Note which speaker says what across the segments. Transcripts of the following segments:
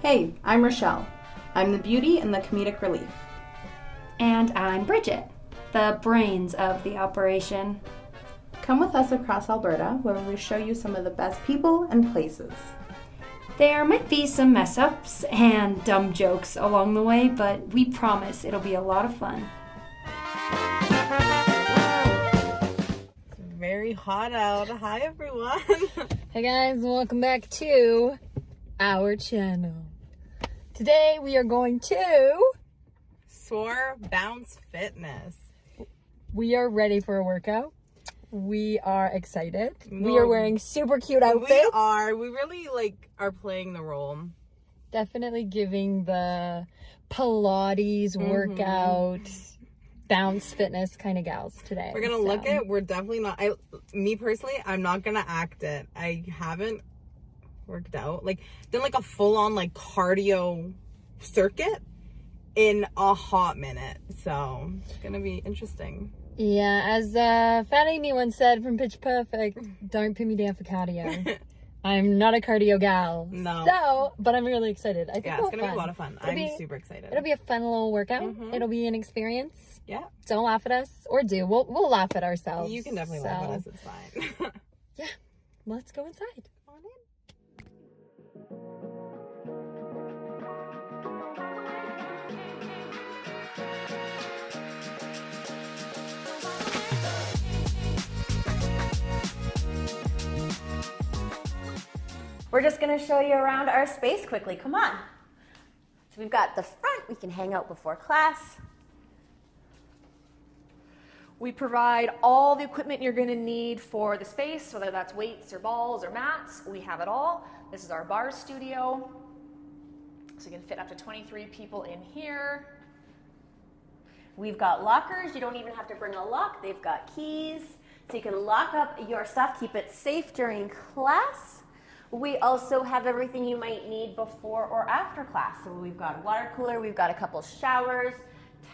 Speaker 1: Hey, I'm Rochelle. I'm the beauty and the comedic relief.
Speaker 2: And I'm Bridget, the brains of the operation.
Speaker 1: Come with us across Alberta where we show you some of the best people and places.
Speaker 2: There might be some mess-ups and dumb jokes along the way, but we promise it'll be a lot of fun.
Speaker 3: It's very hot out. Hi, everyone.
Speaker 4: Hey guys, welcome back to our channel. Today we are going to
Speaker 3: SOAR Bounce Fitness.
Speaker 4: We are ready for a workout. We are excited. We are wearing super cute outfits.
Speaker 3: We are. We really are playing the role.
Speaker 4: Definitely giving the Pilates workout, bounce fitness kind of gals today.
Speaker 3: We're gonna look at. We're definitely not. Me personally, I'm not gonna act it. I haven't worked out done a full on cardio circuit in a hot minute, so it's gonna be interesting.
Speaker 4: Yeah, as Fat Amy once said from Pitch Perfect, don't put me down for cardio. I'm not a cardio gal.
Speaker 3: No.
Speaker 4: So, but I'm really excited. I think
Speaker 3: it's gonna be a lot of fun. I'm super excited.
Speaker 4: It'll be a fun little workout. It'll be an experience.
Speaker 3: Yeah.
Speaker 4: Don't laugh at us, or do. We'll laugh at ourselves.
Speaker 3: You can definitely laugh at us. It's fine.
Speaker 4: Yeah. Let's go inside.
Speaker 3: Come on in.
Speaker 5: We're just going to show you around our space quickly. Come on. So we've got the front. We can hang out before class.
Speaker 6: We provide all the equipment you're going to need for the space, whether that's weights or balls or mats. We have it all. This is our bar studio. So you can fit up to 23 people in here.
Speaker 5: We've got lockers. You don't even have to bring a lock. They've got keys. So you can lock up your stuff, keep it safe during class. We also have everything you might need before or after class. So we've got a water cooler, we've got a couple showers,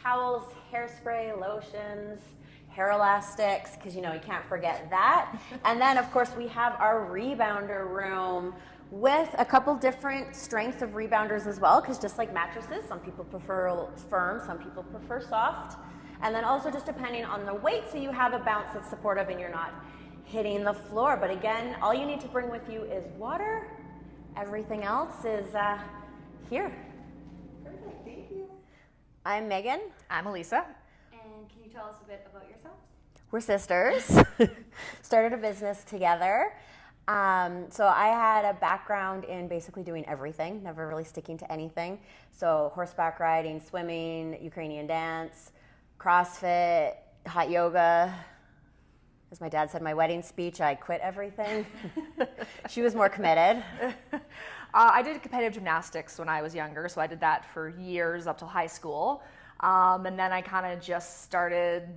Speaker 5: towels, hairspray, lotions, hair elastics, because you can't forget that. And then of course we have our rebounder room with a couple different strengths of rebounders as well, because just like mattresses, some people prefer firm, some people prefer soft. And then also just depending on the weight, so you have a bounce that's supportive and you're not hitting the floor. But again, all you need to bring with you is water. Everything else is here.
Speaker 1: Perfect, thank you.
Speaker 5: I'm Megan.
Speaker 6: I'm Elisa.
Speaker 2: And can you tell us a bit about yourselves?
Speaker 5: We're sisters. Started a business together. So I had a background in basically doing everything, never really sticking to anything. So horseback riding, swimming, Ukrainian dance, CrossFit, hot yoga. As my dad said, my wedding speech, I quit everything. She was more committed.
Speaker 6: I did competitive gymnastics when I was younger, so I did that for years up till high school. And then I kind of just started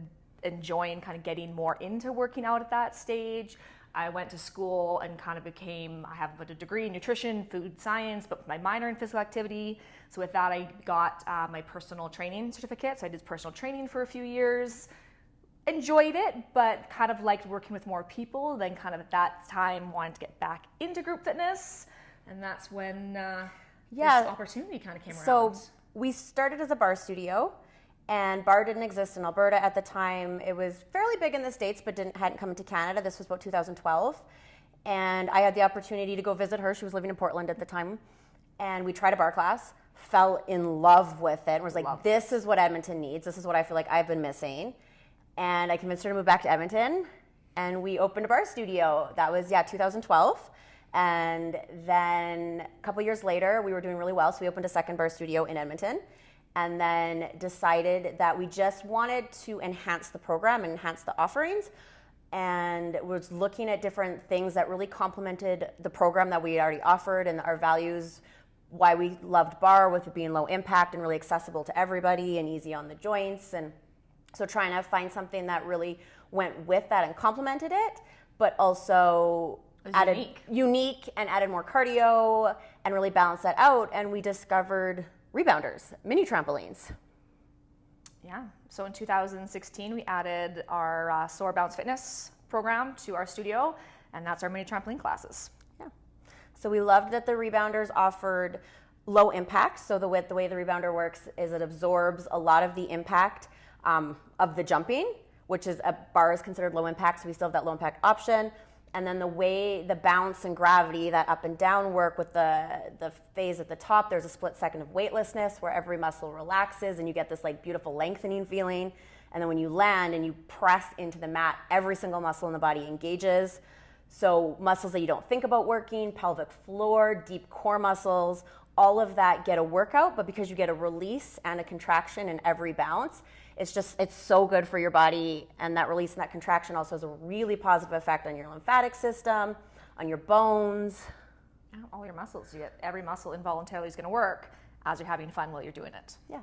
Speaker 6: enjoying kind of getting more into working out at that stage. I went to school and kind of I have a degree in nutrition, food science, but my minor in physical activity. So with that, I got my personal training certificate. So I did personal training for a few years. Enjoyed it, but kind of liked working with more people. Then kind of at that time wanted to get back into group fitness. And that's when this opportunity kind of came around.
Speaker 5: So we started as a bar studio, and bar didn't exist in Alberta at the time. It was fairly big in the States, but hadn't come to Canada. This was about 2012. And I had the opportunity to go visit her. She was living in Portland at the time. And we tried a bar class, fell in love with it, and was like, this is what Edmonton needs. This is what I feel like I've been missing. And I convinced her to move back to Edmonton, and we opened a bar studio. That was, 2012. And then a couple years later, we were doing really well, so we opened a second bar studio in Edmonton, and then decided that we just wanted to enhance the program and enhance the offerings, and was looking at different things that really complemented the program that we had already offered and our values, why we loved bar with it being low impact and really accessible to everybody and easy on the joints. And so trying to find something that really went with that and complemented it, but also added unique and added more cardio and really balanced that out. And we discovered rebounders, mini trampolines.
Speaker 6: Yeah, so in 2016, we added our SOAR Bounce Fitness program to our studio, and that's our mini trampoline classes.
Speaker 5: Yeah. So we loved that the rebounders offered low impact. So the way the rebounder works is it absorbs a lot of the impact of the jumping, which is a bar is considered low impact, so we still have that low impact option. And then the way the bounce and gravity, that up and down work with the phase at the top, there's a split second of weightlessness where every muscle relaxes and you get this like beautiful lengthening feeling. And then when you land and you press into the mat, every single muscle in the body engages. So muscles that you don't think about working, pelvic floor, deep core muscles, all of that get a workout, but because you get a release and a contraction in every bounce, it's so good for your body. And that release and that contraction also has a really positive effect on your lymphatic system, on your bones.
Speaker 6: All your muscles. Every muscle involuntarily is going to work as you're having fun while you're doing it.
Speaker 5: Yeah.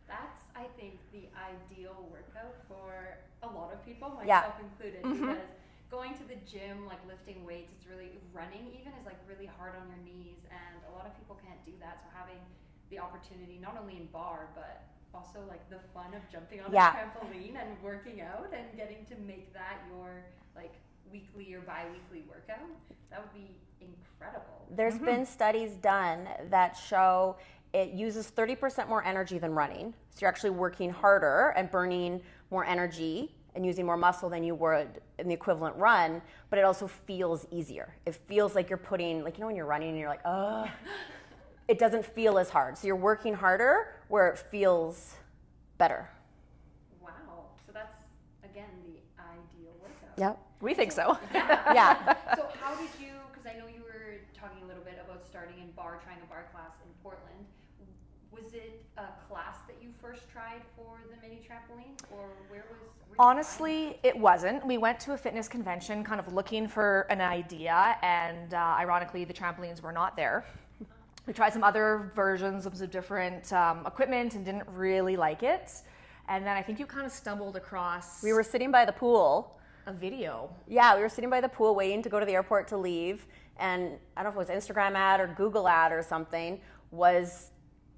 Speaker 2: That's, I think, the ideal workout for a lot of people, myself included, because going to the gym, like lifting weights, it's really, running even is like really hard on your knees, and a lot of people can't do that. So having the opportunity, not only in bar, but also like the fun of jumping on a trampoline and working out and getting to make that your like weekly or bi-weekly workout, that would be incredible.
Speaker 5: There's been studies done that show it uses 30% more energy than running. So you're actually working harder and burning more energy and using more muscle than you would in the equivalent run, but it also feels easier. It feels like you're putting, like, you know, when you're running and you're like, oh, it doesn't feel as hard. So you're working harder where it feels better.
Speaker 2: Wow. So that's, again, the ideal workout.
Speaker 5: Yep.
Speaker 6: We think so.
Speaker 5: Yeah.
Speaker 2: So how did you, because I know you were talking a little bit about starting in bar, trying a bar class in Portland. Was it a class that you first tried for the mini trampoline, or where
Speaker 6: Honestly, it wasn't. We went to a fitness convention kind of looking for an idea, and ironically, the trampolines were not there. We tried some other versions of some different equipment and didn't really like it. And then I think you kind of stumbled across...
Speaker 5: We were sitting by the pool.
Speaker 6: A video.
Speaker 5: Yeah, we were sitting by the pool waiting to go to the airport to leave. And I don't know if it was Instagram ad or Google ad or something, was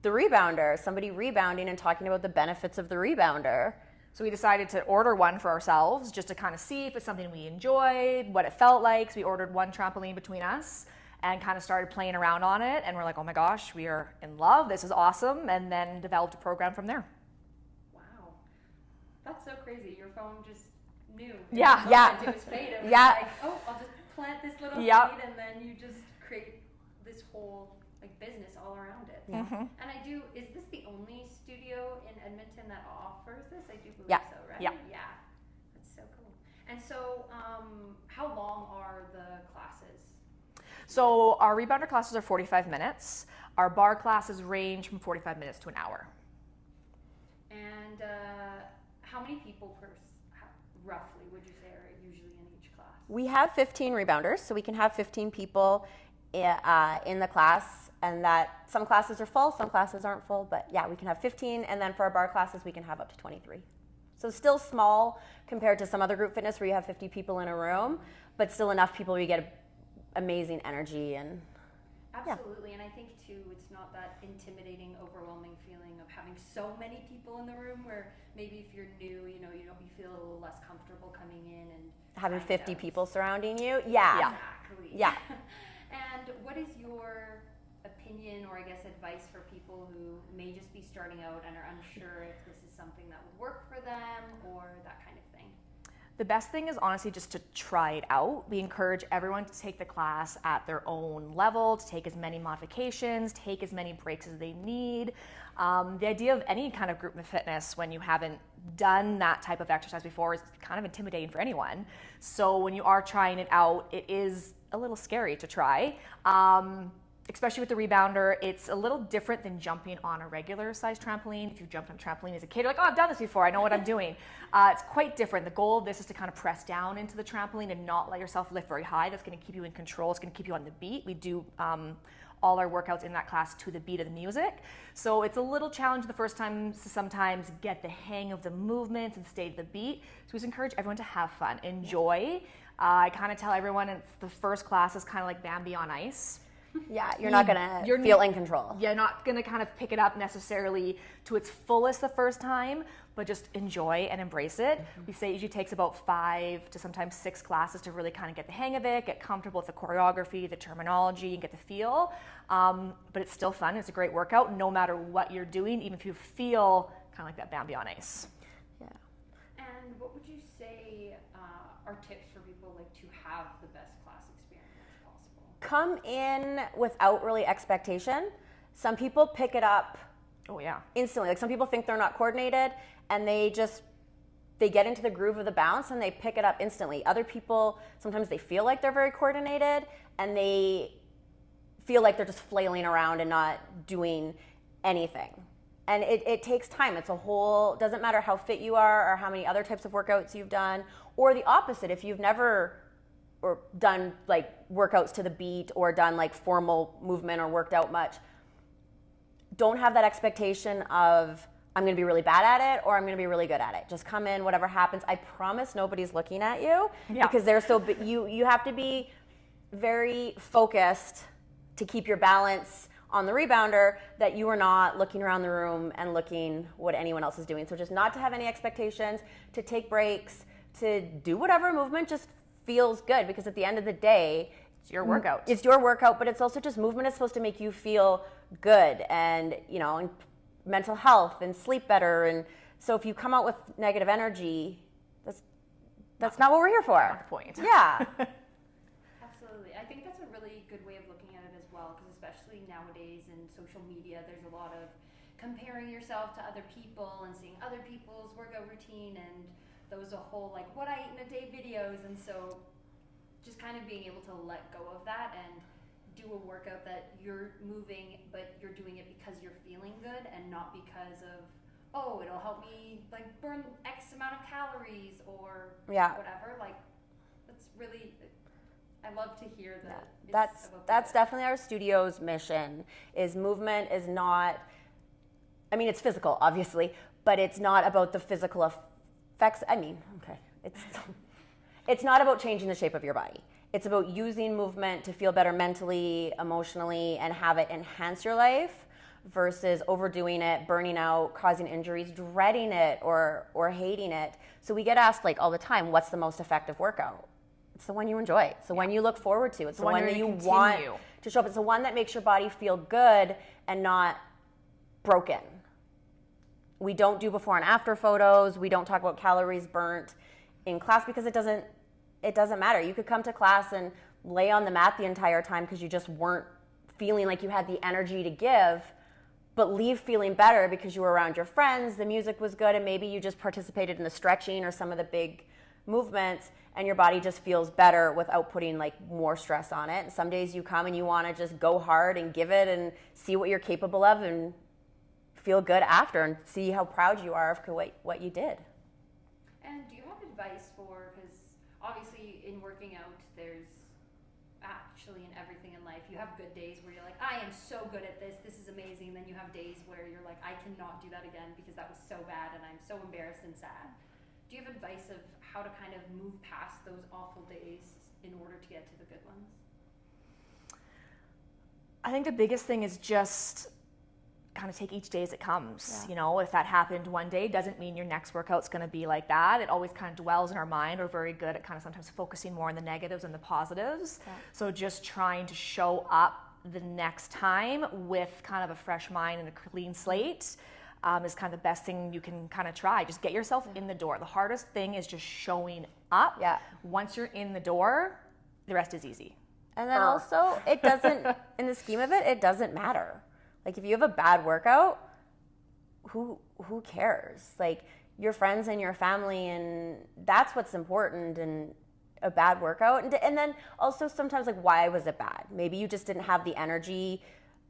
Speaker 5: the rebounder. Somebody rebounding and talking about the benefits of the rebounder.
Speaker 6: So we decided to order one for ourselves just to kind of see if it's something we enjoyed, what it felt like. So we ordered one trampoline between us and kind of started playing around on it. And we're like, oh my gosh, we are in love. This is awesome. And then developed a program from there.
Speaker 2: Wow. That's so crazy. Your phone just knew.
Speaker 5: Yeah.
Speaker 2: It was fate. It was
Speaker 5: Yeah.
Speaker 2: like, oh, I'll just plant this little seed, and then you just create this whole like business all around it. And is this the only studio in Edmonton that offers this? I do believe so, right?
Speaker 6: Yeah.
Speaker 2: That's so cool. And so how long are the classes?
Speaker 6: So our rebounder classes are 45 minutes. Our bar classes range from 45 minutes to an hour.
Speaker 2: And how many people roughly would you say are usually in each class?
Speaker 5: We have 15 rebounders, so we can have 15 people in the class, and that some classes are full, some classes aren't full, but yeah, we can have 15, and then for our bar classes, we can have up to 23. So still small compared to some other group fitness where you have 50 people in a room, but still enough people where you get amazing energy and
Speaker 2: Absolutely, and I think too, it's not that intimidating, overwhelming feeling of having so many people in the room where maybe if you're new, you feel a little less comfortable coming in and
Speaker 5: having 50 people surrounding you. Yeah.
Speaker 2: Exactly.
Speaker 5: Yeah.
Speaker 2: And what is your opinion or I guess advice for people who may just be starting out and are unsure if this is something that would work for them or that kind of thing?
Speaker 6: The best thing is honestly just to try it out. We encourage everyone to take the class at their own level, to take as many modifications, take as many breaks as they need. The idea of any kind of group fitness when you haven't done that type of exercise before is kind of intimidating for anyone. So when you are trying it out, it is a little scary to try. Especially with the rebounder, it's a little different than jumping on a regular size trampoline. If you jumped on a trampoline as a kid, you're like, oh, I've done this before, I know what I'm doing. It's quite different. The goal of this is to kind of press down into the trampoline and not let yourself lift very high. That's gonna keep you in control. It's gonna keep you on the beat. We do all our workouts in that class to the beat of the music. So it's a little challenge the first time to sometimes get the hang of the movements and stay to the beat. So we just encourage everyone to have fun, enjoy. I kind of tell everyone it's the first class is kind of like Bambi on ice.
Speaker 5: Yeah, you're not gonna feel in control.
Speaker 6: You're not gonna kind of pick it up necessarily to its fullest the first time, but just enjoy and embrace it. We say it usually takes about 5 to sometimes 6 classes to really kind of get the hang of it, get comfortable with the choreography, the terminology, and get the feel. But it's still fun. It's a great workout no matter what you're doing, even if you feel kind of like that Bambi on ice.
Speaker 5: Yeah.
Speaker 2: And what would you say are tips for people like to have the best class experience possible?
Speaker 5: Come in without really expectation. Some people pick it up instantly. Like some people think they're not coordinated and they get into the groove of the bounce and they pick it up instantly. Other people, sometimes they feel like they're very coordinated and they feel like they're just flailing around and not doing anything. And it takes time. It's a whole, doesn't matter how fit you are or how many other types of workouts you've done, or the opposite, if you've never or done like workouts to the beat or done like formal movement or worked out much, don't have that expectation of I'm going to be really bad at it or I'm going to be really good at it. Just come in, whatever happens. I promise nobody's looking at you because they're so you have to be very focused to keep your balance on the rebounder, that you are not looking around the room and looking what anyone else is doing. So just not to have any expectations, to take breaks, to do whatever movement just feels good, because at the end of the day,
Speaker 6: it's your workout.
Speaker 5: It's your workout, but it's also just movement is supposed to make you feel good and, and mental health and sleep better. And so if you come out with negative energy, that's not what we're here for.
Speaker 6: Not the point.
Speaker 5: Yeah.
Speaker 2: Absolutely. I think that's a really good way of looking at it as well, because especially nowadays in social media, there's a lot of comparing yourself to other people and seeing other people's workout routine, and those a whole like what I eat in a day videos. And so just kind of being able to let go of that and do a workout that you're moving, but you're doing it because you're feeling good and not because of, oh, it'll help me like burn X amount of calories or whatever. Like, that's really, I love to hear that.
Speaker 5: That's definitely our studio's mission. Is movement is not, I mean, it's physical, obviously, but it's not about the physical effects. I mean, okay, it's not about changing the shape of your body. It's about using movement to feel better mentally, emotionally, and have it enhance your life versus overdoing it, burning out, causing injuries, dreading it, or hating it. So we get asked like all the time, what's the most effective workout? It's the one you enjoy. It's the one you look forward to. It's the one that you want to show up. It's the one that makes your body feel good and not broken. We don't do before and after photos. We don't talk about calories burnt in class because it doesn't matter. You could come to class and lay on the mat the entire time because you just weren't feeling like you had the energy to give, but leave feeling better because you were around your friends, the music was good, and maybe you just participated in the stretching or some of the big movements, and your body just feels better without putting like more stress on it. And some days you come and you want to just go hard and give it and see what you're capable of and feel good after and see how proud you are of what you did.
Speaker 2: And do you have advice for, because obviously in working out, there's actually in everything in life, you have good days where you're like, I am so good at this is amazing. And then you have days where you're like, I cannot do that again because that was so bad and I'm so embarrassed and sad. Do you have advice of how to kind of move past those awful days in order to get to the good ones?
Speaker 6: I think the biggest thing is just kind of take each day as it comes. If that happened one day, doesn't mean your next workout's going to be like that. It always kind of dwells in our mind. We're very good at kind of sometimes focusing more on the negatives than the positives. So just trying to show up the next time with kind of a fresh mind and a clean slate is kind of the best thing you can kind of try. Just get yourself in the door. The hardest thing is just showing up. Once you're in the door, the rest is easy.
Speaker 5: And then also, it doesn't, in the scheme of it, it doesn't matter. Like if you have a bad workout, who cares? Like your friends and your family, and that's what's important in a bad workout. And then also sometimes like, why was it bad? Maybe you just didn't have the energy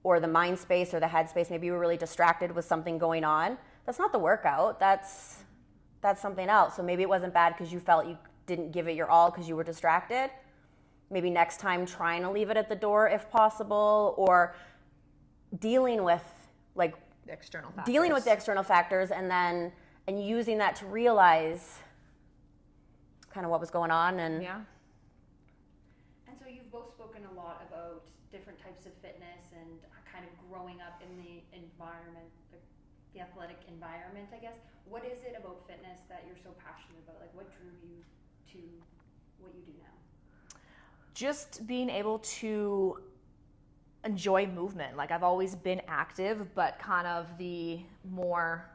Speaker 5: or the mind space or the head space. Maybe you were really distracted with something going on. That's not the workout. That's something else. So maybe it wasn't bad because you felt you didn't give it your all because you were distracted. Maybe next time trying to leave it at the door if possible, or dealing with the external factors and using that to realize kind of what was going on. And
Speaker 2: so you've both spoken a lot about different types of fitness and kind of growing up in the environment, the athletic environment, I guess. What is it about fitness that you're so passionate about? Like, what drew you to what you do now?
Speaker 6: Just being able to enjoy movement. Like, I've always been active, but kind of the more,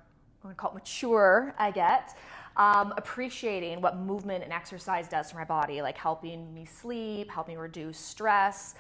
Speaker 6: I'm going to call it mature I get, appreciating what movement and exercise does for my body, like helping me sleep, helping me reduce stress,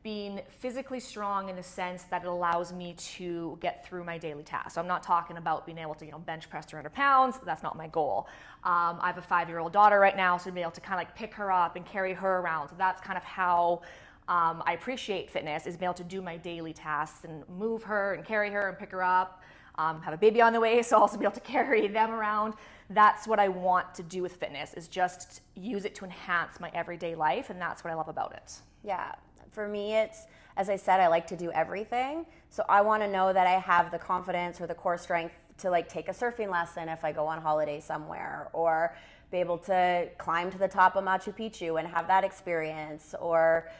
Speaker 6: being physically strong in the sense that it allows me to get through my daily tasks. So I'm not talking about being able to, bench press 300 pounds. That's not my goal. I have a 5-year-old daughter right now, so to be able to kind of like pick her up and carry her around. So that's kind of how I appreciate fitness, is being able to do my daily tasks and move her and carry her and pick her up. Have a baby on the way, so also be able to carry them around. That's what I want to do with fitness, is just use it to enhance my everyday life, and that's what I love about it.
Speaker 5: Yeah. For me, it's, as I said, I like to do everything. So I want to know that I have the confidence or the core strength to like take a surfing lesson if I go on holiday somewhere, or be able to climb to the top of Machu Picchu and have that experience, or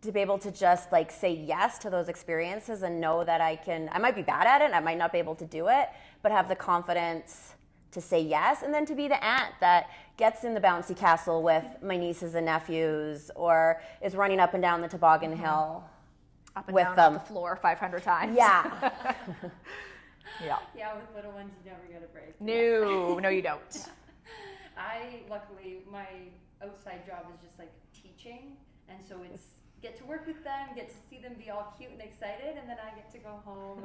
Speaker 5: to be able to just like say yes to those experiences and know that I might be bad at it, I might not be able to do it, but have the confidence to say yes, and then to be the aunt that gets in the bouncy castle with my nieces and nephews, or is running up and down the toboggan hill
Speaker 6: Up and
Speaker 5: with
Speaker 6: down
Speaker 5: them.
Speaker 6: the floor 500 times.
Speaker 5: Yeah.
Speaker 6: Yeah.
Speaker 2: Yeah, with little ones, you never get a break.
Speaker 6: No, you don't.
Speaker 2: Luckily, my outside job is just like teaching, and so it's get to work with them, get to see them be all cute and excited, and then I get to go home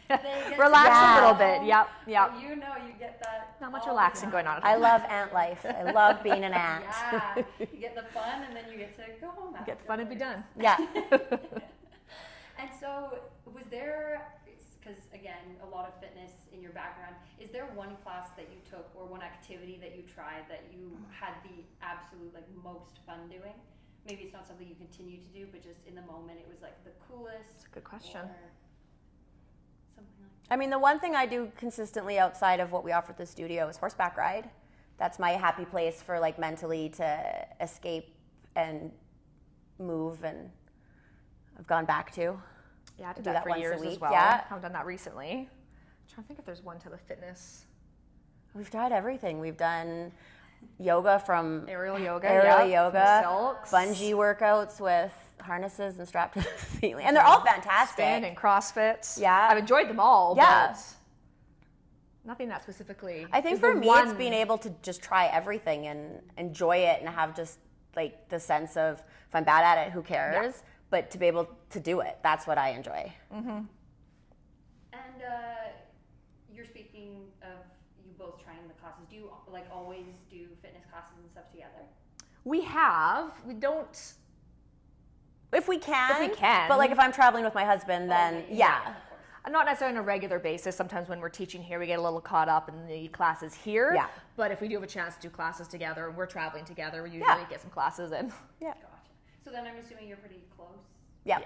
Speaker 2: and they get
Speaker 6: Relax
Speaker 2: to
Speaker 6: a little
Speaker 2: home.
Speaker 6: bit. Yep.
Speaker 2: So you get that.
Speaker 6: Not much
Speaker 2: all the
Speaker 6: relaxing
Speaker 2: time.
Speaker 6: going on at
Speaker 5: I
Speaker 6: home.
Speaker 5: love aunt life. I love being an aunt.
Speaker 2: Yeah, you get the fun, and then you get to go home.
Speaker 6: Get fun and be done.
Speaker 5: Yeah.
Speaker 2: And so, was there, because again, a lot of fitness in your background, is there one class that you took or one activity that you tried that you had the absolute like most fun doing? Maybe it's not something you continue to do, but just in the moment, it was like the coolest.
Speaker 6: That's a good question.
Speaker 2: Or something like that.
Speaker 5: I mean, the one thing I do consistently outside of what we offer at the studio is horseback ride. That's my happy place for like mentally to escape and move, and I've gone back to.
Speaker 6: Yeah, I did
Speaker 5: do
Speaker 6: that
Speaker 5: that
Speaker 6: for
Speaker 5: once a
Speaker 6: years as
Speaker 5: week,
Speaker 6: well.
Speaker 5: yeah.
Speaker 6: I haven't done that recently. I'm trying to think if there's one to the fitness.
Speaker 5: We've tried everything. We've done yoga from
Speaker 6: Aerial yoga,
Speaker 5: yoga,
Speaker 6: silks.
Speaker 5: bungee workouts with harnesses and strapped to the ceiling, and they're all fantastic.
Speaker 6: Spin and CrossFit.
Speaker 5: Yeah.
Speaker 6: I've enjoyed them all,
Speaker 5: Yeah.
Speaker 6: but nothing that specifically.
Speaker 5: I think
Speaker 6: is
Speaker 5: for
Speaker 6: the
Speaker 5: me,
Speaker 6: one...
Speaker 5: it's being able to just try everything and enjoy it, and have just like the sense of, if I'm bad at it, who cares?
Speaker 6: Yeah.
Speaker 5: But to be able to do it, that's what I enjoy.
Speaker 6: Mm-hmm.
Speaker 2: And you're speaking of you both trying the classes. Do you like always do fitness classes and stuff together?
Speaker 6: We have. We don't.
Speaker 5: If we can.
Speaker 6: If we can.
Speaker 5: But like if I'm traveling with my husband, then
Speaker 2: Okay,
Speaker 5: yeah.
Speaker 2: of course.
Speaker 6: Not necessarily on a regular basis. Sometimes when we're teaching here, we get a little caught up in the classes here.
Speaker 5: Yeah.
Speaker 6: But if we do have a chance to do classes together and we're traveling together, we usually
Speaker 5: Yeah.
Speaker 6: get some classes in.
Speaker 5: Yeah.
Speaker 2: Gotcha. So then I'm assuming you're pretty close.
Speaker 5: Yeah.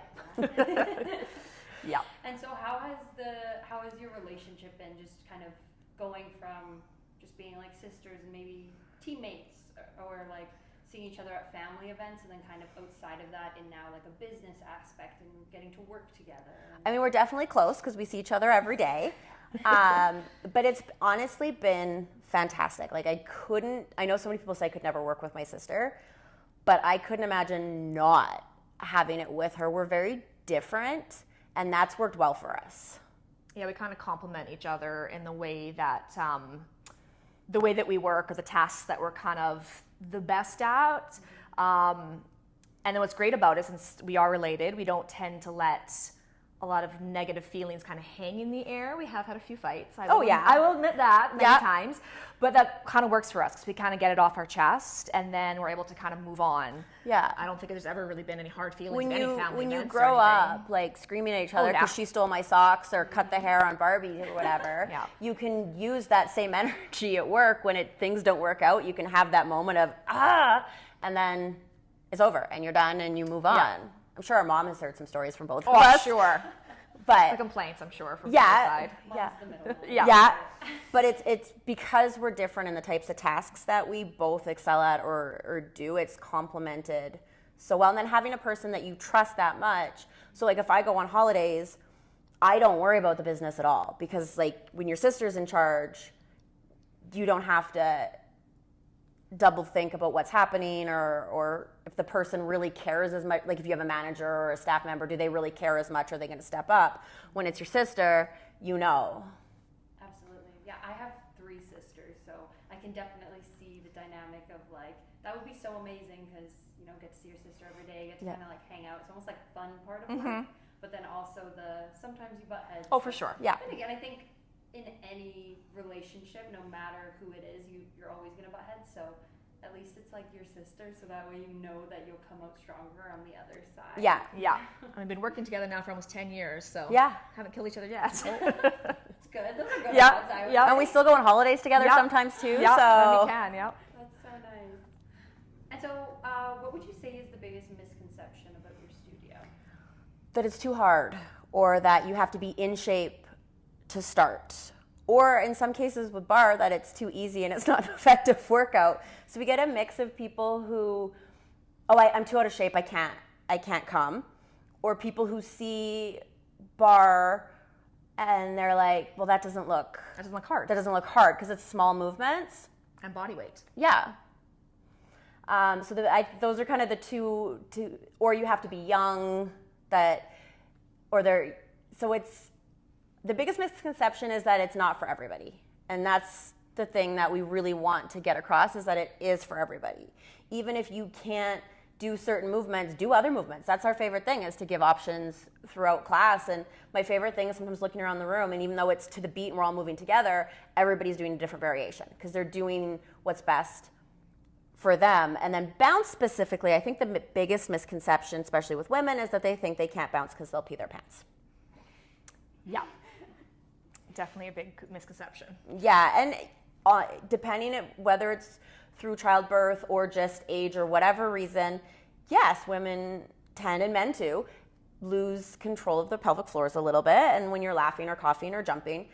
Speaker 6: Yeah.
Speaker 2: And so how has your relationship been, just kind of going from just being like sisters and maybe teammates, or like seeing each other at family events, and then kind of outside of that and now like a business aspect and getting to work together?
Speaker 5: I mean, we're definitely close because we see each other every day. But it's honestly been fantastic. Like I know so many people say I could never work with my sister, but I couldn't imagine not having it with her. We're very different, and that's worked well for us.
Speaker 6: Yeah, we kind of complement each other in the way that we work, or the tasks that we're kind of the best at. And then what's great about it, since we are related, we don't tend to let a lot of negative feelings kind of hang in the air. We have had a few fights. I will admit that many times. But that kind of works for us because we kind of get it off our chest, and then we're able to kind of move on.
Speaker 5: Yeah.
Speaker 6: I don't think there's ever really been any hard feelings
Speaker 5: When
Speaker 6: in any family
Speaker 5: you
Speaker 6: events
Speaker 5: grow
Speaker 6: or anything.
Speaker 5: up like screaming at each other
Speaker 6: yeah.
Speaker 5: because she stole my socks or cut the hair on Barbie or whatever,
Speaker 6: Yeah.
Speaker 5: you can use that same energy at work when things don't work out. You can have that moment of and then it's over and you're done and you move on.
Speaker 6: Yeah.
Speaker 5: I'm sure our mom has heard some stories from both of
Speaker 6: Oh,
Speaker 5: us.
Speaker 6: sure.
Speaker 5: But
Speaker 6: The complaints, I'm sure, from
Speaker 5: yeah,
Speaker 6: the
Speaker 5: yeah.
Speaker 2: Mom's the middle one.
Speaker 6: Yeah.
Speaker 5: But it's because we're different in the types of tasks that we both excel at or do. It's complemented so well. And then having a person that you trust that much. So like if I go on holidays, I don't worry about the business at all, because like when your sister's in charge, you don't have to double think about what's happening, or if the person really cares as much. Like if you have a manager or a staff member, do they really care as much? Are they going to step up? When it's your sister, you know.
Speaker 2: Absolutely. Yeah, I have 3 sisters, so I can definitely see the dynamic of like, that would be so amazing because, you know, get to see your sister every day, get to kind of like hang out. It's almost like fun part of work, but then also sometimes you butt heads.
Speaker 6: Oh, for sure. Yeah.
Speaker 2: And again, I think in any relationship, no matter who it is, you're always going to butt heads. So at least it's like your sister, so that way you know that you'll come out stronger on the other side.
Speaker 5: Yeah.
Speaker 6: Yeah. We've been working together now for almost 10 years, so haven't killed each other yet.
Speaker 2: It's good. Those are good odds, I would
Speaker 5: And we still go on holidays together sometimes too.
Speaker 6: Yeah,
Speaker 5: so
Speaker 6: when we can,
Speaker 2: That's so nice. And so what would you say is the biggest misconception about your studio?
Speaker 5: that it's too hard, or that you have to be in shape to start, or in some cases with bar that it's too easy and it's not an effective workout. So we get a mix of people who, I'm too out of shape, I can't come, or people who see bar and they're like, well, that doesn't look
Speaker 6: hard.
Speaker 5: That doesn't look hard because it's small movements
Speaker 6: And body weight.
Speaker 5: Yeah. So those are kind of the two, or you have to be young, so it's, the biggest misconception is that it's not for everybody. And that's the thing that we really want to get across, is that it is for everybody. Even if you can't do certain movements, do other movements. That's our favorite thing, is to give options throughout class. And my favorite thing is sometimes looking around the room, and even though it's to the beat and we're all moving together, everybody's doing a different variation because they're doing what's best for them. And then bounce specifically, I think the biggest misconception, especially with women, is that they think they can't bounce because they'll pee their pants.
Speaker 6: Yeah. Definitely a big misconception.
Speaker 5: Yeah, and depending on whether it's through childbirth or just age or whatever reason, yes, women tend, and men too, lose control of their pelvic floors a little bit, and when you're laughing or coughing or jumping.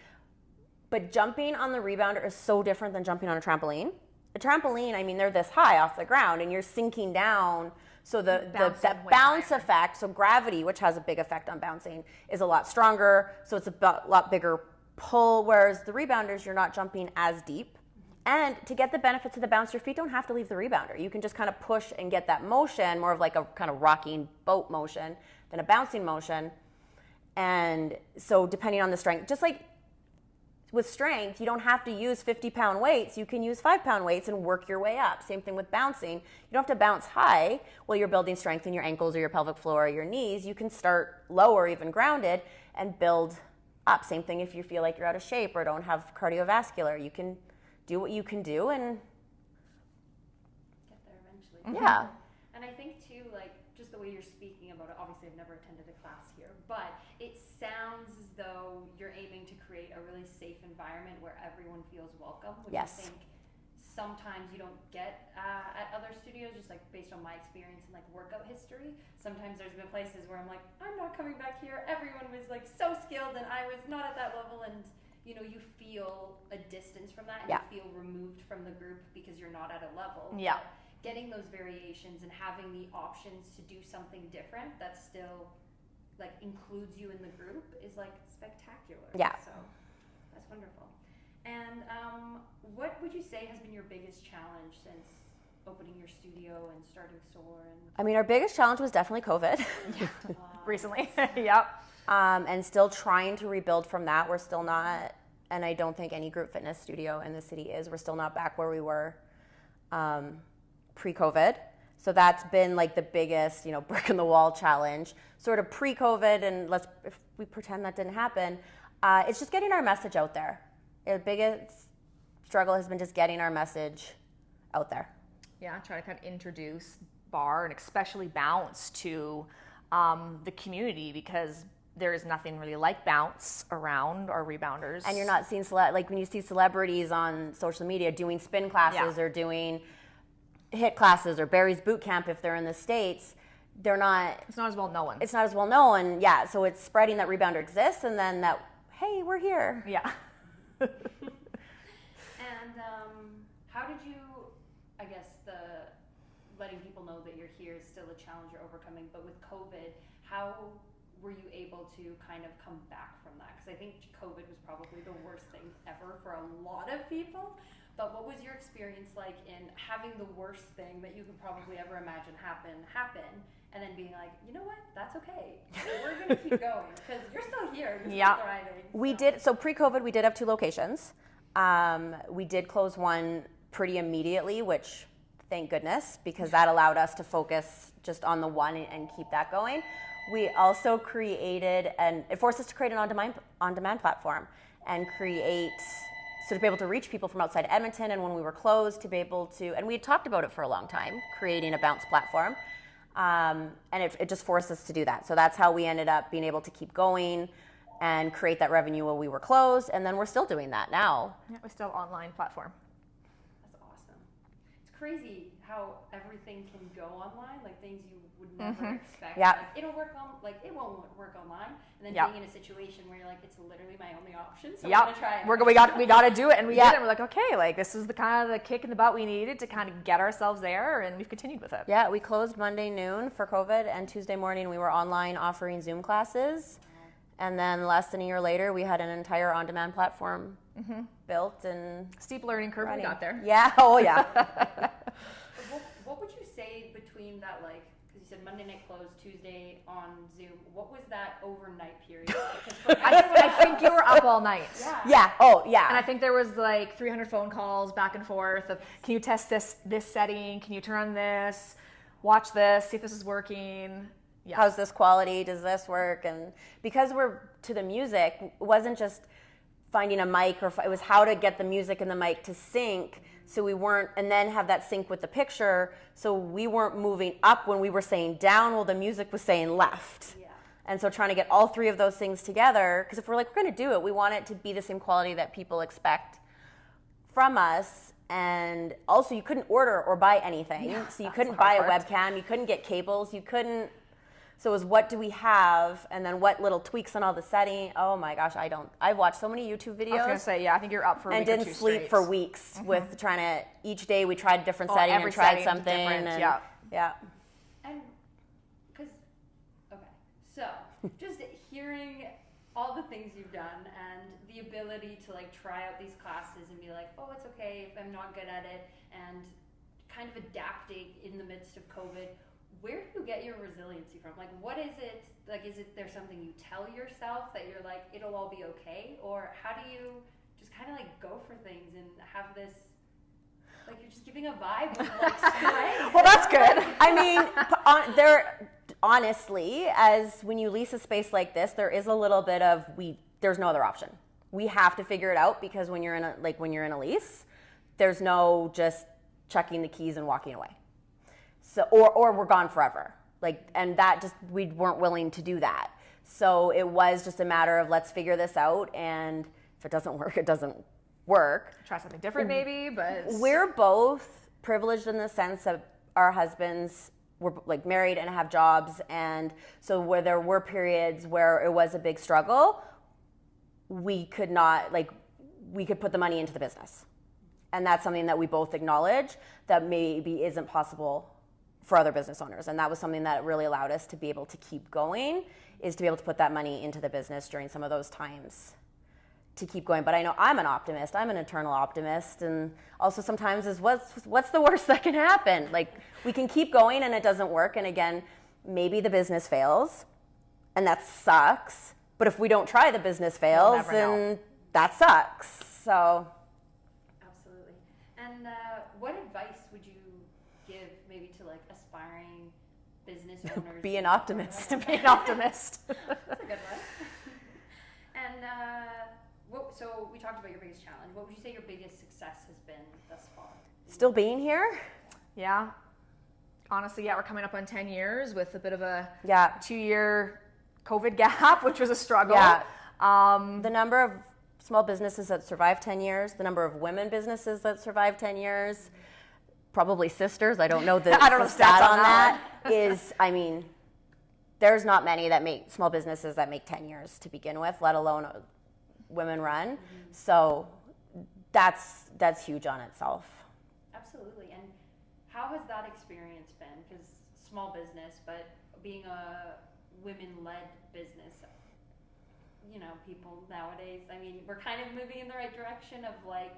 Speaker 5: But jumping on the rebounder is so different than jumping on a trampoline. A trampoline, I mean, they're this high off the ground and you're sinking down. So the bounce effect, so gravity, which has a big effect on bouncing, is a lot stronger. So it's a lot bigger pull, whereas the rebounders, you're not jumping as deep. And to get the benefits of the bounce, your feet don't have to leave the rebounder. You can just kind of push and get that motion, more of like a kind of rocking boat motion than a bouncing motion. And so depending on the strength, just like with strength, you don't have to use 50-pound weights. You can use 5-pound weights and work your way up. Same thing with bouncing. You don't have to bounce high while you're building strength in your ankles or your pelvic floor or your knees. You can start low or even grounded and build up. Same thing if you feel like you're out of shape or don't have cardiovascular. You can do what you can do and
Speaker 2: get there eventually.
Speaker 5: Yeah.
Speaker 2: And I think too, like, just the way you're speaking about it, obviously I've never attended a class here, but it sounds as though you're aiming to create a really safe environment where everyone feels welcome, which
Speaker 5: Yes.
Speaker 2: I think sometimes you don't get at other studios, just like based on my experience and like workout history. Sometimes there's been places where I'm like, I'm not coming back here. Everyone was like so skilled and I was not at that level, and you know, you feel a distance from that and
Speaker 5: Yeah.
Speaker 2: you feel removed from the group because you're not at a level.
Speaker 6: Yeah.
Speaker 2: But getting those variations and having the options to do something different that still like includes you in the group is like spectacular.
Speaker 5: Yeah.
Speaker 2: So that's wonderful. And what would you say has been your biggest challenge since opening your studio and starting SOAR?
Speaker 5: I mean, our biggest challenge was definitely COVID.
Speaker 6: Recently. Yep.
Speaker 5: And still trying to rebuild from that. We're still not, and I don't think any group fitness studio in the city is. We're still not back where we were pre-COVID. So that's been like the biggest, brick in the wall challenge. Sort of pre-COVID, and if we pretend that didn't happen, it's just getting our message out there. The biggest struggle has been just getting our message out there.
Speaker 6: Yeah, try to kind of introduce bar and especially bounce to the community, because there is nothing really like bounce around our rebounders.
Speaker 5: And you're not seeing, like when you see celebrities on social media doing spin classes or doing HIIT classes or Barry's boot camp if they're in the States,
Speaker 6: it's not as well known.
Speaker 5: It's not as well known, yeah. So it's spreading that rebounder exists, and then that, hey, we're here.
Speaker 6: Yeah.
Speaker 2: And how did you, I guess, letting people know that you're here is still a challenge you're overcoming. But with COVID, how were you able to kind of come back from that? Because I think COVID was probably the worst thing ever for a lot of people. But what was your experience like in having the worst thing that you could probably ever imagine happen, and then being like, you know what, that's okay. We're going to keep going because you're still here, you're still thriving.
Speaker 5: We did, so pre-COVID, we did have 2 locations. We did close one pretty immediately, which thank goodness, because that allowed us to focus just on the one and keep that going. We also created, and it forced us to create an on-demand platform and so to be able to reach people from outside Edmonton, and when we were closed, to be able to, and we had talked about it for a long time, creating a bounce platform, and it just forced us to do that. So that's how we ended up being able to keep going and create that revenue while we were closed, and then we're still doing that now.
Speaker 6: Yeah, we still have online platform.
Speaker 2: That's awesome. It's crazy how everything can go online, like things you would never expect.
Speaker 5: Yeah.
Speaker 2: Like, it'll work on, like it won't work online, and then being in a situation where you're like, it's literally my only option, so I'm gonna try it.
Speaker 6: We got to do it, and we did it. We're like, okay, like this is the kind of the kick in the butt we needed to kind of get ourselves there, and we've continued with it.
Speaker 5: Yeah, we closed Monday noon for COVID, and Tuesday morning we were online offering Zoom classes. And then less than a year later, we had an entire on-demand platform built and
Speaker 6: steep learning curve
Speaker 5: running.
Speaker 6: We got there.
Speaker 5: Yeah. Oh, yeah.
Speaker 2: What would you say between that, like, because you said Monday night closed, Tuesday on Zoom. What was that overnight period?
Speaker 6: I think you were up all night.
Speaker 5: Yeah. Oh, yeah.
Speaker 6: And I think there was like 300 phone calls back and forth of, can you test this setting? Can you turn on this? Watch this. See if this is working. Yeah.
Speaker 5: How's this quality? Does this work? And because we're to the music, it wasn't just finding a mic, it was how to get the music and the mic to sync, so we weren't, and then have that sync with the picture, so we weren't moving up when we were saying down while the music was saying left. Yeah. And so trying to get all 3 of those things together, because if we're like, we're going to do it, we want it to be the same quality that people expect from us. And also, you couldn't order or buy anything, so you couldn't buy a webcam, you couldn't get cables, you couldn't. So it was, what do we have, and then what little tweaks on all the setting. Oh my gosh, I've watched so many YouTube videos.
Speaker 6: I was gonna say, I think you're up for a week
Speaker 5: and didn't sleep for weeks with trying to, each day we tried a different setting and tried something. And, yeah.
Speaker 2: And, because, okay, so, just hearing all the things you've done and the ability to like try out these classes and be like, oh, it's okay if I'm not good at it, and kind of adapting in the midst of COVID. Where do you get your resiliency from? Like, what is it? Like, is it there's something you tell yourself that you're like, it'll all be okay? Or how do you just kind of like go for things and have this, like, you're just giving a vibe of like strength?
Speaker 5: Well, that's good. I mean, honestly, as when you lease a space like this, there is a little bit of there's no other option. We have to figure it out, because when you're in a lease, there's no just chucking the keys and walking away. So, or we're gone forever. And that just, we weren't willing to do that. So it was just a matter of, let's figure this out. And if it doesn't work, it doesn't work.
Speaker 6: Try something different maybe, but.
Speaker 5: We're both privileged in the sense that our husbands were like married and have jobs. And so where there were periods where it was a big struggle, we could put the money into the business. And that's something that we both acknowledge that maybe isn't possible for other business owners. And that was something that really allowed us to be able to keep going, is to be able to put that money into the business during some of those times to keep going. But I know I'm an optimist. I'm an eternal optimist. And also sometimes is what's the worst that can happen? Like, we can keep going and it doesn't work. And again, maybe the business fails and that sucks. But if we don't try, the business fails, and that sucks. So.
Speaker 2: Absolutely. And what advice would you give maybe to like aspiring business owners?
Speaker 5: Be an optimist.
Speaker 6: Be an optimist.
Speaker 2: That's a good one. And so we talked about your biggest challenge. What would you say your biggest success has been thus far?
Speaker 5: Still being here?
Speaker 6: Yeah. Honestly, we're coming up on 10 years with a bit of a 2-year COVID gap, which was a struggle.
Speaker 5: Yeah. The number of small businesses that survive 10 years, the number of women businesses that survive 10 years, probably sisters. I don't know the stat on that. Is, I mean, there's not many that make small businesses that make 10 years to begin with, let alone women run. Mm-hmm. So that's huge on itself.
Speaker 2: Absolutely. And how has that experience been? Because small business, but being a women-led business, you know, people nowadays, I mean, we're kind of moving in the right direction of like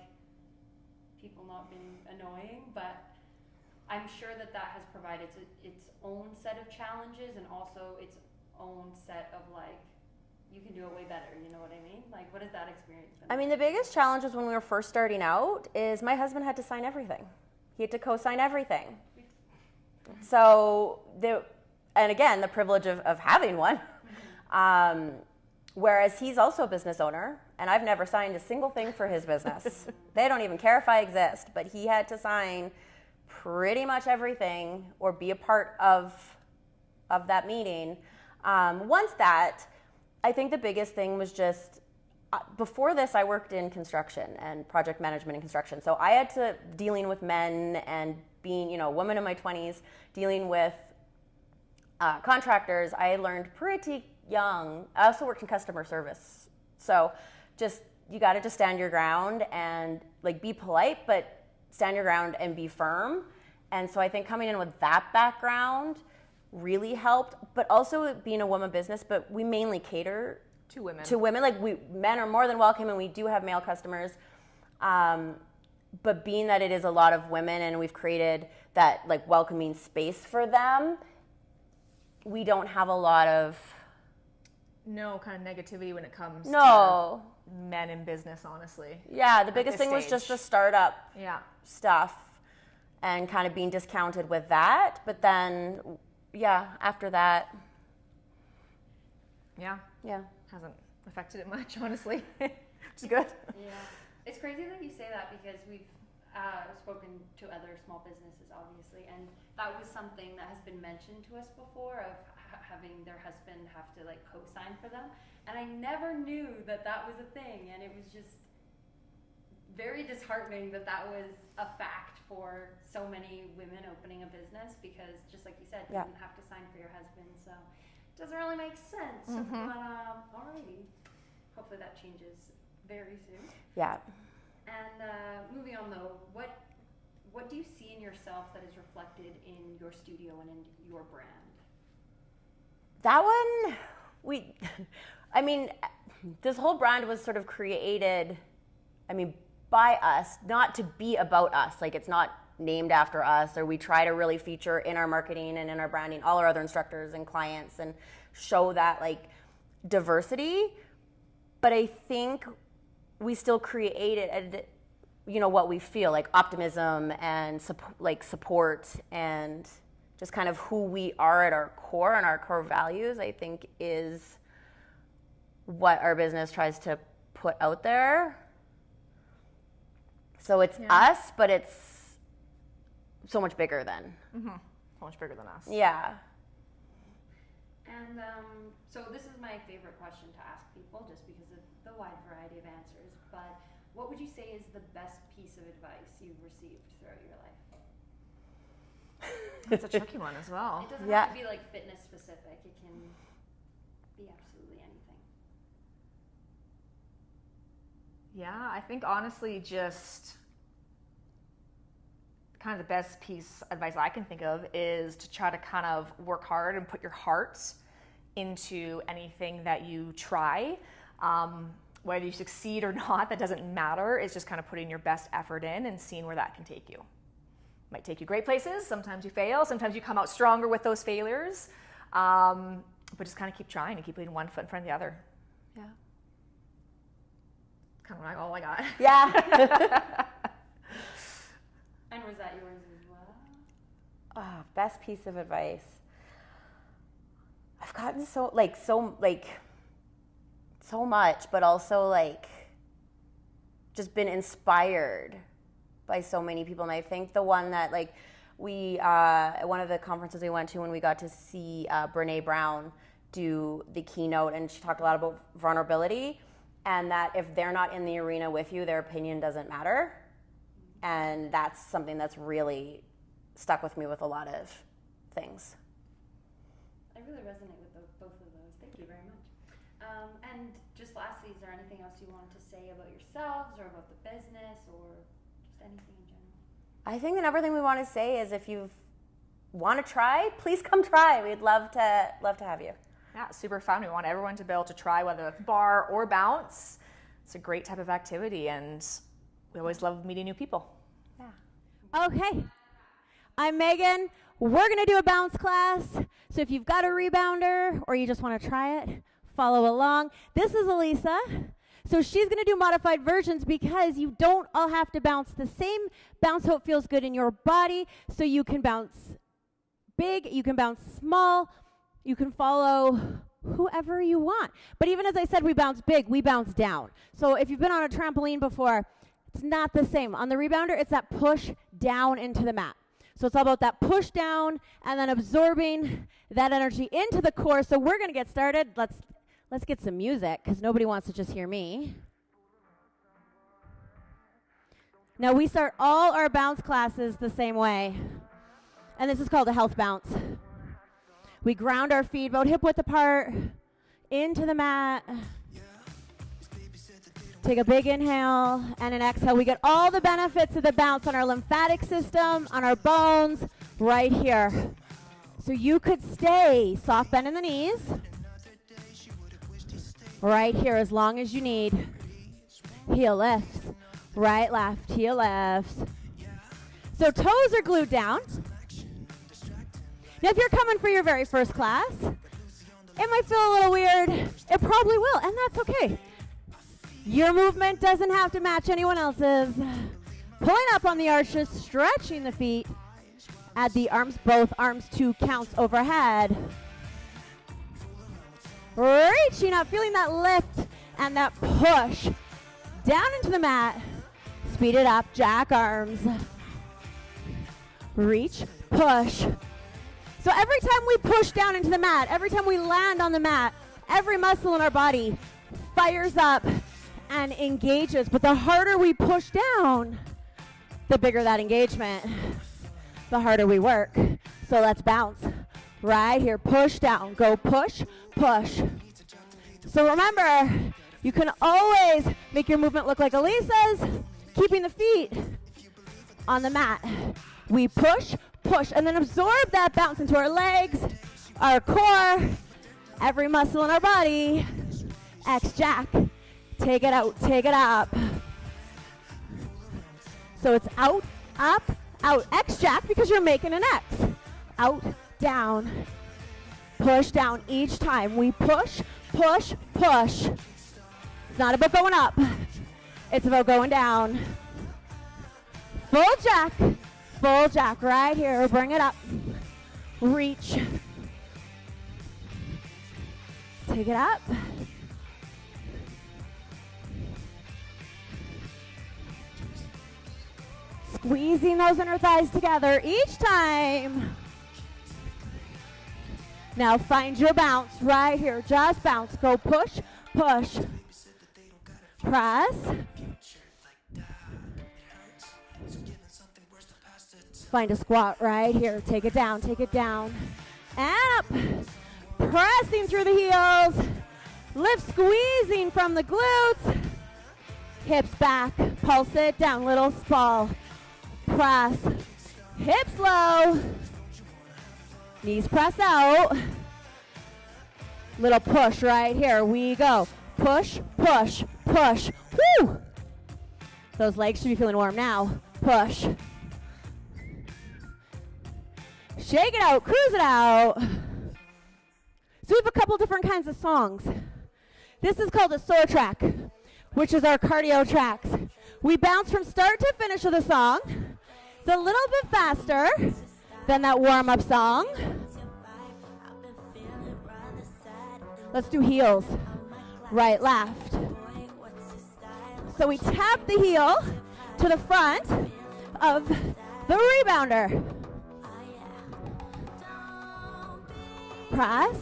Speaker 2: people not being annoying, but I'm sure that that has provided its own set of challenges and also its own set of like, you can do it way better, you know what I mean? Like, what has that experience been?
Speaker 5: I mean, the biggest challenge was when we were first starting out is my husband had to sign everything. He had to co-sign everything. So, and again, the privilege of having one. Whereas he's also a business owner, and I've never signed a single thing for his business. They don't even care if I exist, but he had to sign pretty much everything or be a part of that meeting. Once that, I think the biggest thing was just, before this I worked in construction and project management in construction. So I had to dealing with men and being, you know, a woman in my 20s, dealing with contractors. I learned pretty young. I also worked in customer service. So just, you got to just stand your ground and like be polite, but stand your ground and be firm. And so I think coming in with that background really helped, but also being a woman business, but we mainly cater
Speaker 6: to women.
Speaker 5: Like men are more than welcome and we do have male customers. But being that it is a lot of women and we've created that like welcoming space for them, we don't have a lot of
Speaker 6: no kind of negativity when it comes
Speaker 5: to
Speaker 6: men in business, honestly.
Speaker 5: Yeah, the biggest thing was just the startup stuff and kind of being discounted with that. But then, after that.
Speaker 6: Yeah.
Speaker 5: Yeah.
Speaker 6: Hasn't affected it much, honestly. Which is good.
Speaker 2: Yeah. It's crazy that you say that because we've spoken to other small businesses, obviously, and that was something that has been mentioned to us before of having their husband have to like co-sign for them, and I never knew that that was a thing, and it was just very disheartening that that was a fact for so many women opening a business, because just like you said, you didn't have to sign for your husband, so it doesn't really make sense. But alrighty, hopefully that changes very soon.
Speaker 5: Yeah.
Speaker 2: And moving on though, what do you see in yourself that is reflected in your studio and in your brand?
Speaker 5: That one, this whole brand was sort of created, by us, not to be about us. Like, it's not named after us, or we try to really feature in our marketing and in our branding all our other instructors and clients and show that, like, diversity. But I think we still created, what we feel, like optimism and support and just kind of who we are at our core, and our core values, I think, is what our business tries to put out there. So it's us, but it's so much bigger than.
Speaker 6: Mm-hmm. So much bigger than us.
Speaker 5: Yeah.
Speaker 2: And so this is my favorite question to ask people, just because of the wide variety of answers. But what would you say is the best piece of advice you've received throughout your life?
Speaker 6: That's a tricky one as well.
Speaker 2: It doesn't have to be like fitness specific. It can be absolutely anything.
Speaker 6: Yeah, I think honestly just kind of the best piece of advice I can think of is to try to kind of work hard and put your heart into anything that you try. Whether you succeed or not, that doesn't matter. It's just kind of putting your best effort in and seeing where that can take you. Might take you great places. Sometimes you fail. Sometimes you come out stronger with those failures. But just kind of keep trying and keep putting one foot in front of the other.
Speaker 5: Yeah.
Speaker 6: Kind of all I got.
Speaker 5: Yeah.
Speaker 2: And was that yours as well?
Speaker 5: Oh, best piece of advice. I've gotten so much, but also just been inspired by so many people. And I think the one that we at one of the conferences we went to, when we got to see Brene Brown do the keynote, and she talked a lot about vulnerability, and that if they're not in the arena with you, their opinion doesn't matter. And that's something that's really stuck with me with a lot of things.
Speaker 2: I really resonate with both of those. Thank you very much. And just lastly, is there anything else you wanted to say about yourselves or about the business or just anything in general?
Speaker 5: I think another thing we want to say is if you want to try, please come try. We'd love to have you.
Speaker 6: Yeah, super fun. We want everyone to be able to try, whether it's bar or bounce. It's a great type of activity, and we always love meeting new people.
Speaker 5: Yeah. Okay. I'm Megan. We're going to do a bounce class. So if you've got a rebounder or you just want to try it, follow along. This is Elisa. So she's going to do modified versions because you don't all have to bounce the same bounce so it feels good in your body. So you can bounce big, you can bounce small, you can follow whoever you want. But even as I said, we bounce big, we bounce down. So if you've been on a trampoline before, it's not the same. On the rebounder, it's that push down into the mat. So it's all about that push down and then absorbing that energy into the core. So we're going to get started. Let's get some music because nobody wants to just hear me. Now we start all our bounce classes the same way. And this is called a health bounce. We ground our feet about hip width apart into the mat. Take a big inhale and an exhale. We get all the benefits of the bounce on our lymphatic system, on our bones, right here. So you could stay soft bend in the knees. Right here as long as you need. Heel lifts. Right, left, heel lifts. So toes are glued down. Now if you're coming for your very first class, it might feel a little weird. It probably will, and that's okay. Your movement doesn't have to match anyone else's. Pulling up on the arches, stretching the feet. Add the arms, both arms, 2 counts overhead. Reaching up, feeling that lift and that push down into the mat. Speed it up, jack arms. Reach, push. So every time we push down into the mat, every time we land on the mat, every muscle in our body fires up and engages. But the harder we push down, the bigger that engagement, the harder we work. So let's bounce. Right here, push down, go push, push. So remember, you can always make your movement look like Elisa's, keeping the feet on the mat. We push, push, and then absorb that bounce into our legs, our core, every muscle in our body. X jack, take it out, take it up. So it's out, up, out. X jack because you're making an X. Out, down, push down each time. We push, push, push. It's not about going up. It's about going down. Full jack right here. Bring it up. Reach. Take it up. Squeezing those inner thighs together each time. Now find your bounce right here. Just bounce. Go push, push. Press. Find a squat right here. Take it down, take it down. And up. Pressing through the heels. Lift, squeezing from the glutes. Hips back. Pulse it down. Little spall. Press. Hips low. Knees press out. Little push right here. We go. Push, push, push. Woo! Those legs should be feeling warm now. Push. Shake it out. Cruise it out. So we have a couple different kinds of songs. This is called a SOAR track, which is our cardio tracks. We bounce from start to finish of the song. It's a little bit faster than that warm-up song. Let's do heels. Right, left. So we tap the heel to the front of the rebounder. Press.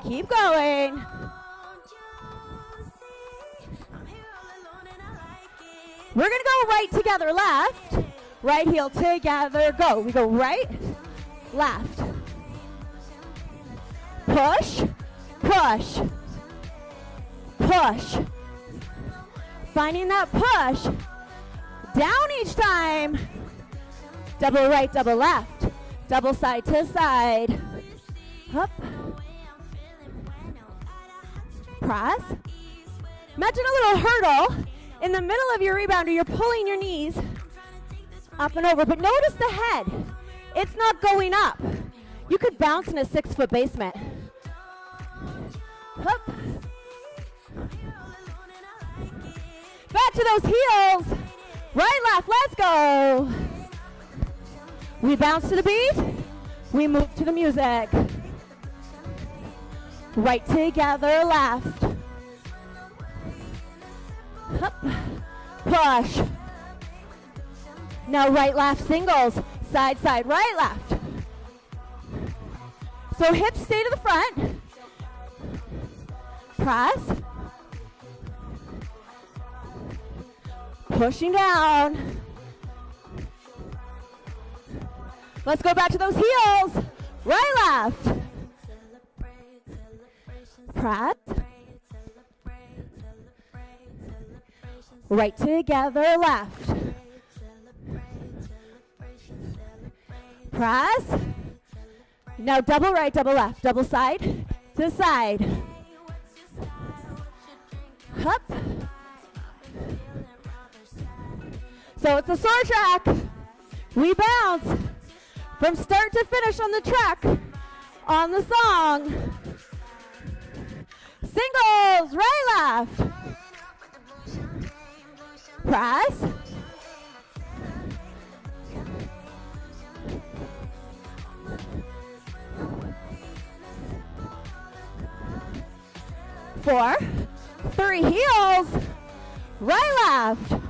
Speaker 5: Keep going. We're going to go right together, left. Right heel together, go. We go right, left. Push, push, push. finding that push. Down each time. Double right, double left. Double side to side. Up. Press. Imagine a little hurdle in the middle of your rebounder. You're pulling your knees up and over, but notice the head. It's not going up. You could bounce in a 6-foot basement. Up. Back to those heels. Right, left, let's go. We bounce to the beat. We move to the music. Right together, left. Up. Push. Now right, left, singles. Side, side, right, left. So hips stay to the front. Press. Pushing down. Let's go back to those heels. Right, left. Press. Right together, left. Press. Now double right, double left, double side to side. Up. So it's a SOAR track. We bounce from start to finish on the track, on the song. Singles, right, left. Press. Four, three heels, right, left.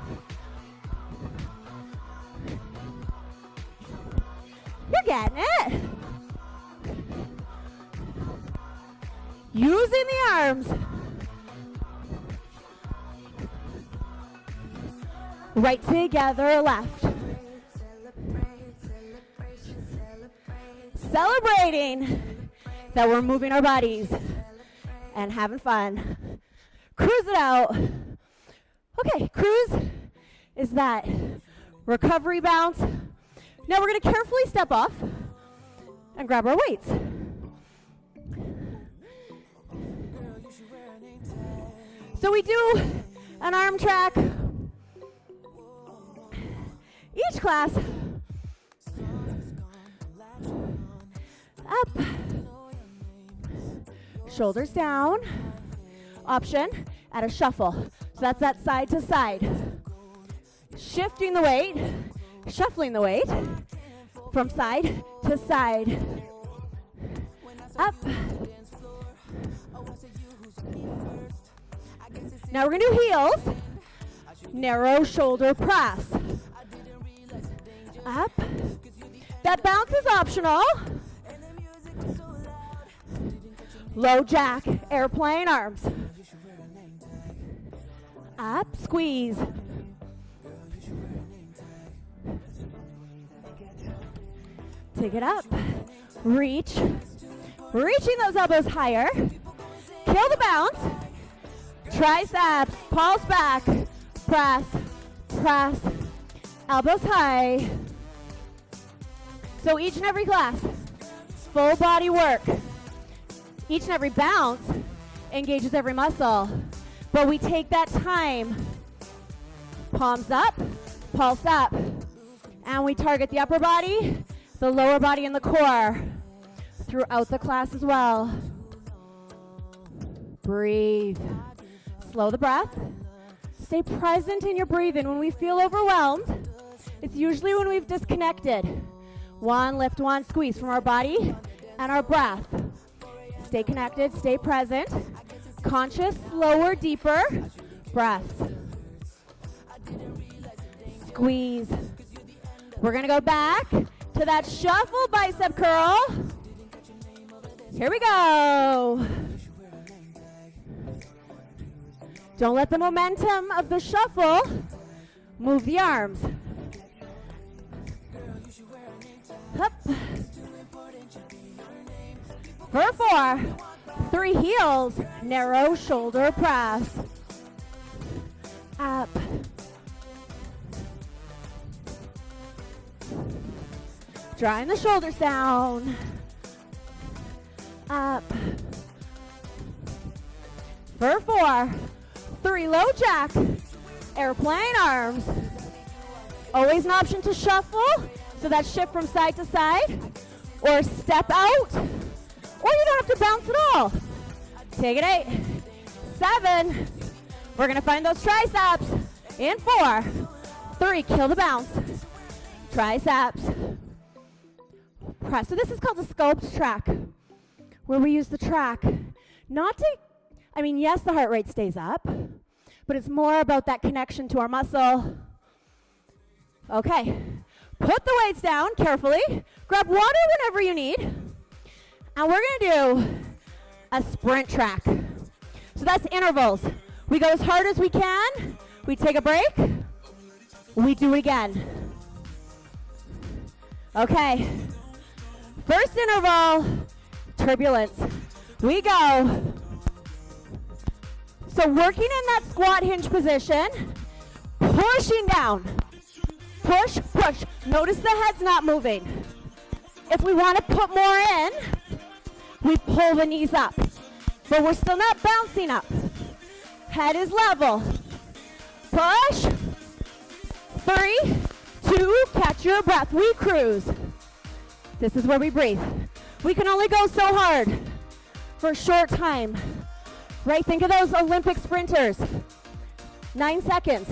Speaker 5: You're getting it. Using the arms. Right together, left. Celebrating that we're moving our bodies and having fun. Cruise it out. Okay, cruise is that recovery bounce. Now we're going to carefully step off and grab our weights. So we do an arm track. Each class up, shoulders down. Option at a shuffle. So that's that side to side. Shifting the weight, shuffling the weight from side to side. Up. Now we're going to do heels. Narrow shoulder press. Up. That bounce is optional. Low jack, airplane arms. Up, squeeze. Take it up. Reach. Reaching those elbows higher. Kill the bounce. Triceps, pulse back. Press, press. Elbows high. So each and every class, full body work. Each and every bounce engages every muscle. But we take that time. Palms up, pulse up. And we target the upper body, the lower body, and the core throughout the class as well. Breathe. Slow the breath. Stay present in your breathing. When we feel overwhelmed, it's usually when we've disconnected. One lift, one squeeze from our body and our breath. Stay connected, stay present. Conscious, slower, deeper breaths. Squeeze. We're gonna go back to that shuffle bicep curl. Here we go. Don't let the momentum of the shuffle move the arms. Up. For 4, 3 heels, narrow shoulder press. up. Drawing the shoulders down. Up. For 4, 3, low jack, airplane arms. Always an option to shuffle, so that shift from side to side, or step out, or you don't have to bounce at all. Take it 8, 7, we're gonna find those triceps. In 4, 3, kill the bounce. Triceps. Press. So this is called the scopes track, where we use the track not to, yes, the heart rate stays up, but it's more about that connection to our muscle. Okay, put the weights down carefully, grab water whenever you need, and we're gonna do a sprint track. So that's intervals. We go as hard as we can, we take a break, we do it again. Okay, first interval, turbulence. We go. So working in that squat hinge position, pushing down. Push, push. Notice the head's not moving. If we want to put more in, we pull the knees up. But we're still not bouncing up. Head is level. Push. 3, 2, catch your breath. We cruise. This is where we breathe. We can only go so hard for a short time. Right? Think of those Olympic sprinters. 9 seconds.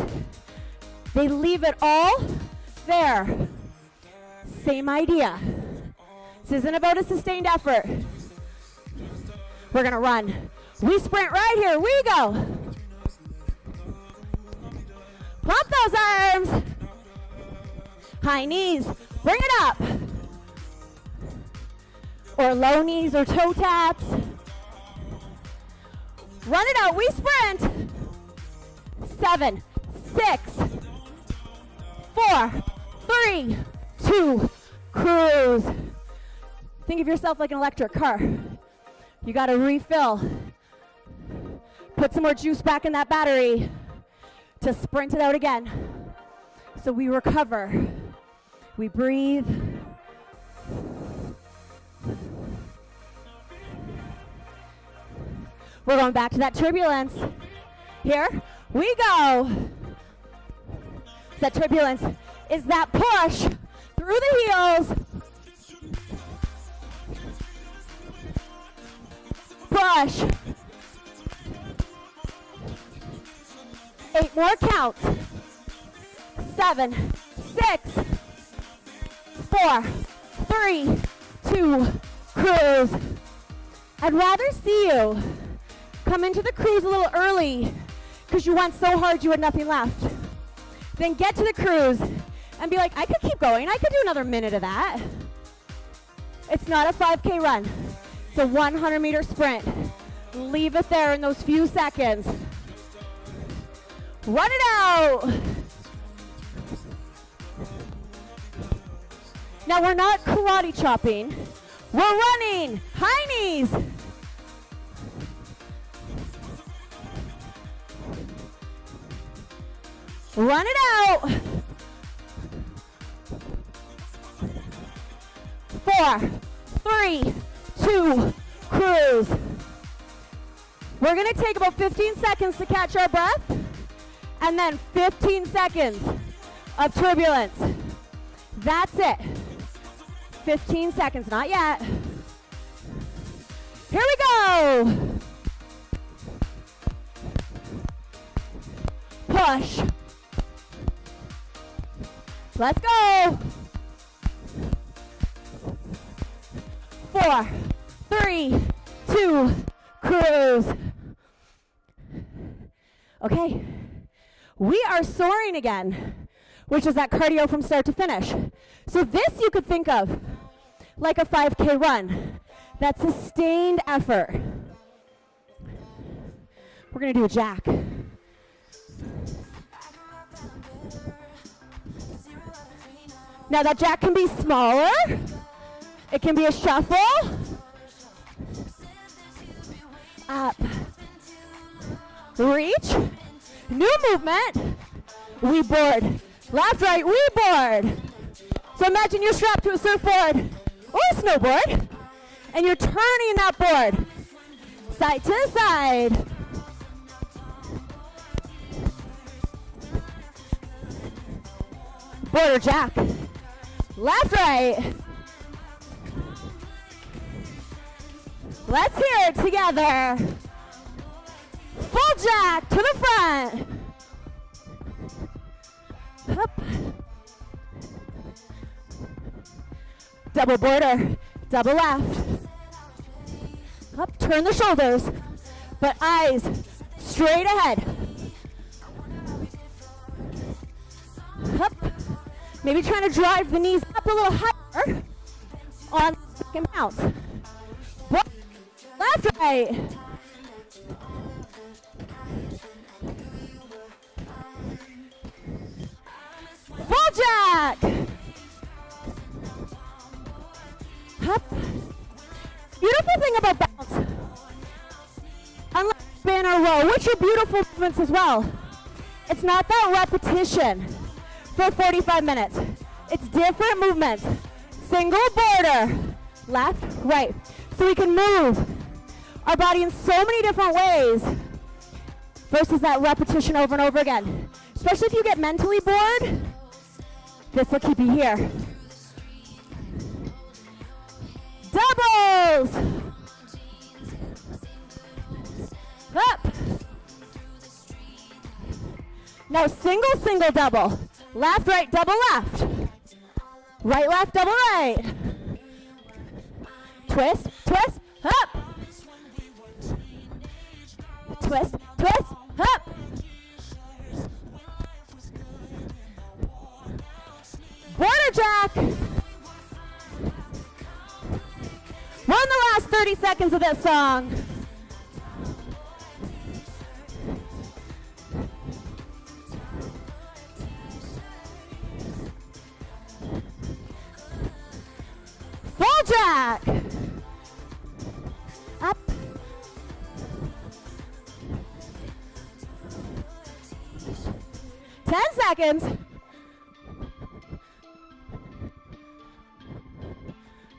Speaker 5: They leave it all there. Same idea. This isn't about a sustained effort. We're gonna run. We sprint right here. We go. Pump those arms. High knees. Bring it up. Or low knees or toe taps. Run it out. We sprint. 7, 6, 4, 3, 2, cruise. Think of yourself like an electric car. You got to refill. Put some more juice back in that battery to sprint it out again. So we recover. We breathe. We're going back to that turbulence. Here we go. That turbulence is that push through the heels. Push. 8 more counts. 7, 6, 4, 3, 2, cruise. I'd rather see you come into the cruise a little early because you went so hard you had nothing left. Then get to the cruise and be like, I could keep going. I could do another minute of that. It's not a 5K run. It's a 100-meter sprint. Leave it there in those few seconds. Run it out. Now we're not karate chopping. We're running. High knees. Run it out. 4, 3, 2, cruise. We're going to take about 15 seconds to catch our breath, and then 15 seconds of turbulence. That's it. 15 seconds, not yet. Here we go. Push. Let's go. 4, 3, 2, cruise. Okay, we are soaring again, which is that cardio from start to finish. So this you could think of like a 5K run. That sustained effort. We're gonna do a jack. Now that jack can be smaller. It can be a shuffle. Up. Reach.
Speaker 7: New movement. We board. Left, right, we board. So imagine you're strapped to a surfboard or a snowboard, and you're turning that board side to side. Border jack. Left, right. Let's hear it together. Full jack to the front. Up. Double border, double left. Up, turn the shoulders, but eyes straight ahead. Up. Maybe trying to drive the knees up a little higher on the second bounce. Left, right. Full jack. Up. Beautiful thing about bounce, unlike spin or row, which are beautiful movements as well, it's not that repetition for 45 minutes. It's different movements. Single border, left, right. So we can move our body in so many different ways versus that repetition over and over again. Especially if you get mentally bored, this will keep you here. Doubles. Up. Now single, single, double. Left, right, double left. Right, left, double right. Twist, twist, up. Twist, twist, up. Border jack. We're in the last 30 seconds of this song. Full jack. Up. Ten seconds.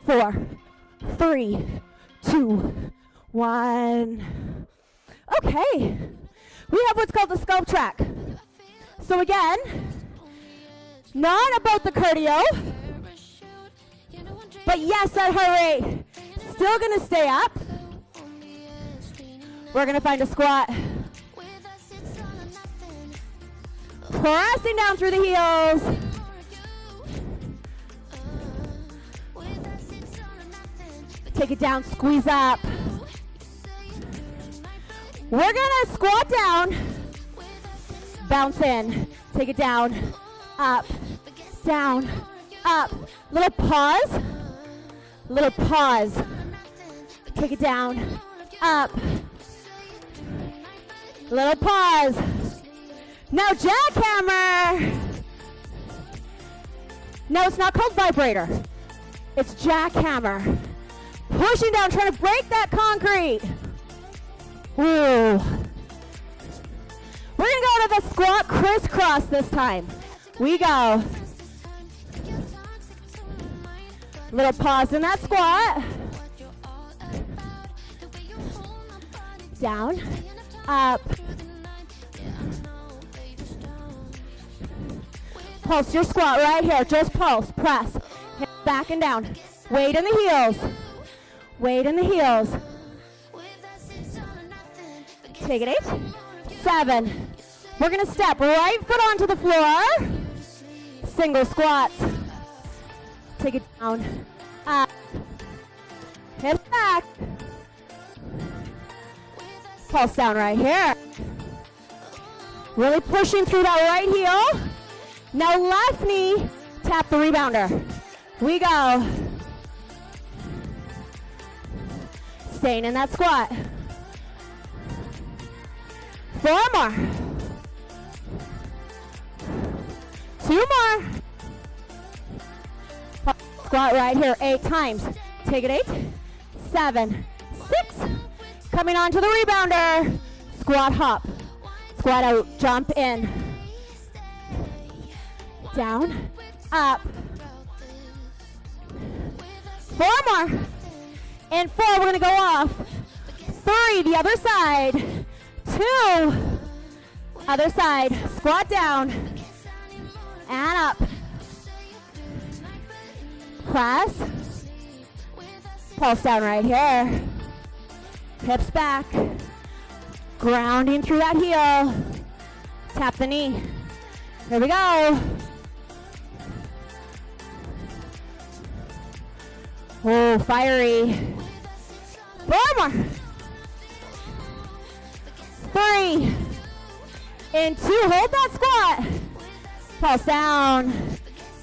Speaker 7: 4, 3, 2, 1. Okay. We have what's called the sculpt track. So again, not about the cardio, but yes, that heart rate still gonna stay up. We're gonna find a squat. Pressing down through the heels. Take it down, squeeze up. We're gonna squat down, bounce in, take it down, up, down, up. Little pause, little pause. Take it down, up. Little pause. Now jackhammer. No, it's not called vibrator. It's jackhammer. Pushing down, trying to break that concrete. Ooh. We're gonna go to the squat crisscross this time. We go. Little pause in that squat. Down, up. Pulse your squat right here. Just pulse, press. Hip back and down. Weight in the heels. Weight in the heels. Take it, 8, 7. We're gonna step right foot onto the floor. Single squats. Take it down, up. Hip back. Pulse down right here. Really pushing through that right heel. Now left knee, tap the rebounder. We go. Staying in that squat. 4 more. 2 more. Squat right here, 8 times. Take it, 8, 7, 6. Coming on to the rebounder. Squat hop. Squat out, jump in. Down, up. 4 more. And 4, we're gonna go off. 3, the other side. 2, other side. Squat down. And up. Press. Pulse down right here. Hips back. Grounding through that heel. Tap the knee. Here we go. Oh, fiery. 4 more. 3. And 2, hold that squat. Pulse down.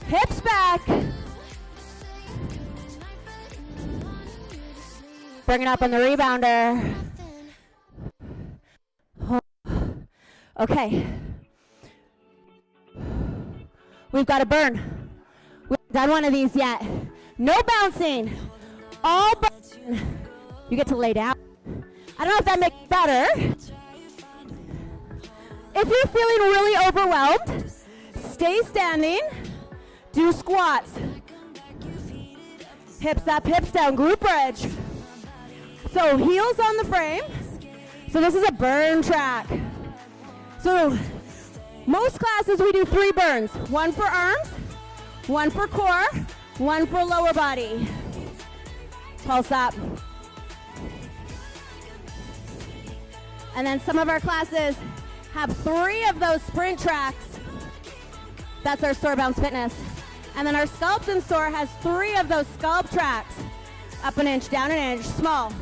Speaker 7: Hips back. Bring it up on the rebounder. Okay. We've got to burn. We haven't done one of these yet. No bouncing. All burn. You get to lay down. I don't know if that makes it better. If you're feeling really overwhelmed, stay standing. Do squats. Hips up, hips down, glute bridge. So heels on the frame. So this is a burn track. So most classes we do 3 burns. 1 for arms, 1 for core, 1 for lower body. Pulse up. And then some of our classes have 3 of those sprint tracks. That's our SOAR Bounce Fitness. And then our Sculpt and SOAR has 3 of those sculpt tracks. Up an inch, down an inch, small.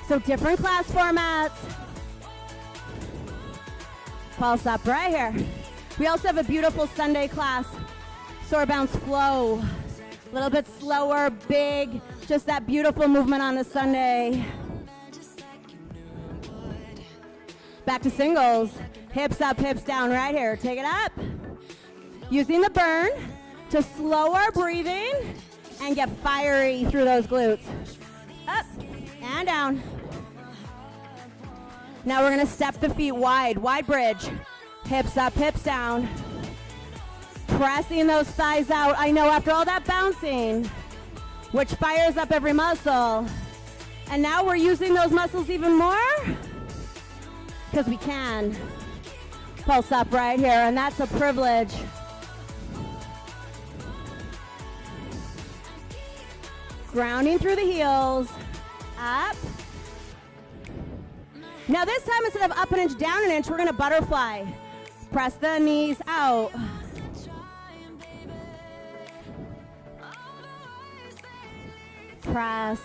Speaker 7: So different class formats. Pulse up right here. We also have a beautiful Sunday class, SOAR Bounce Flow. A little bit slower, big, just that beautiful movement on a Sunday. Back to singles. Hips up, hips down right here. Take it up. Using the burn to slow our breathing and get fiery through those glutes. Up and down. Now we're gonna step the feet wide, wide bridge. Hips up, hips down. Pressing those thighs out. I know after all that bouncing, which fires up every muscle. And now we're using those muscles even more because we can. Pulse up right here, and that's a privilege. Grounding through the heels, up. Now this time, instead of up an inch, down an inch, we're gonna butterfly. Press the knees out. Press.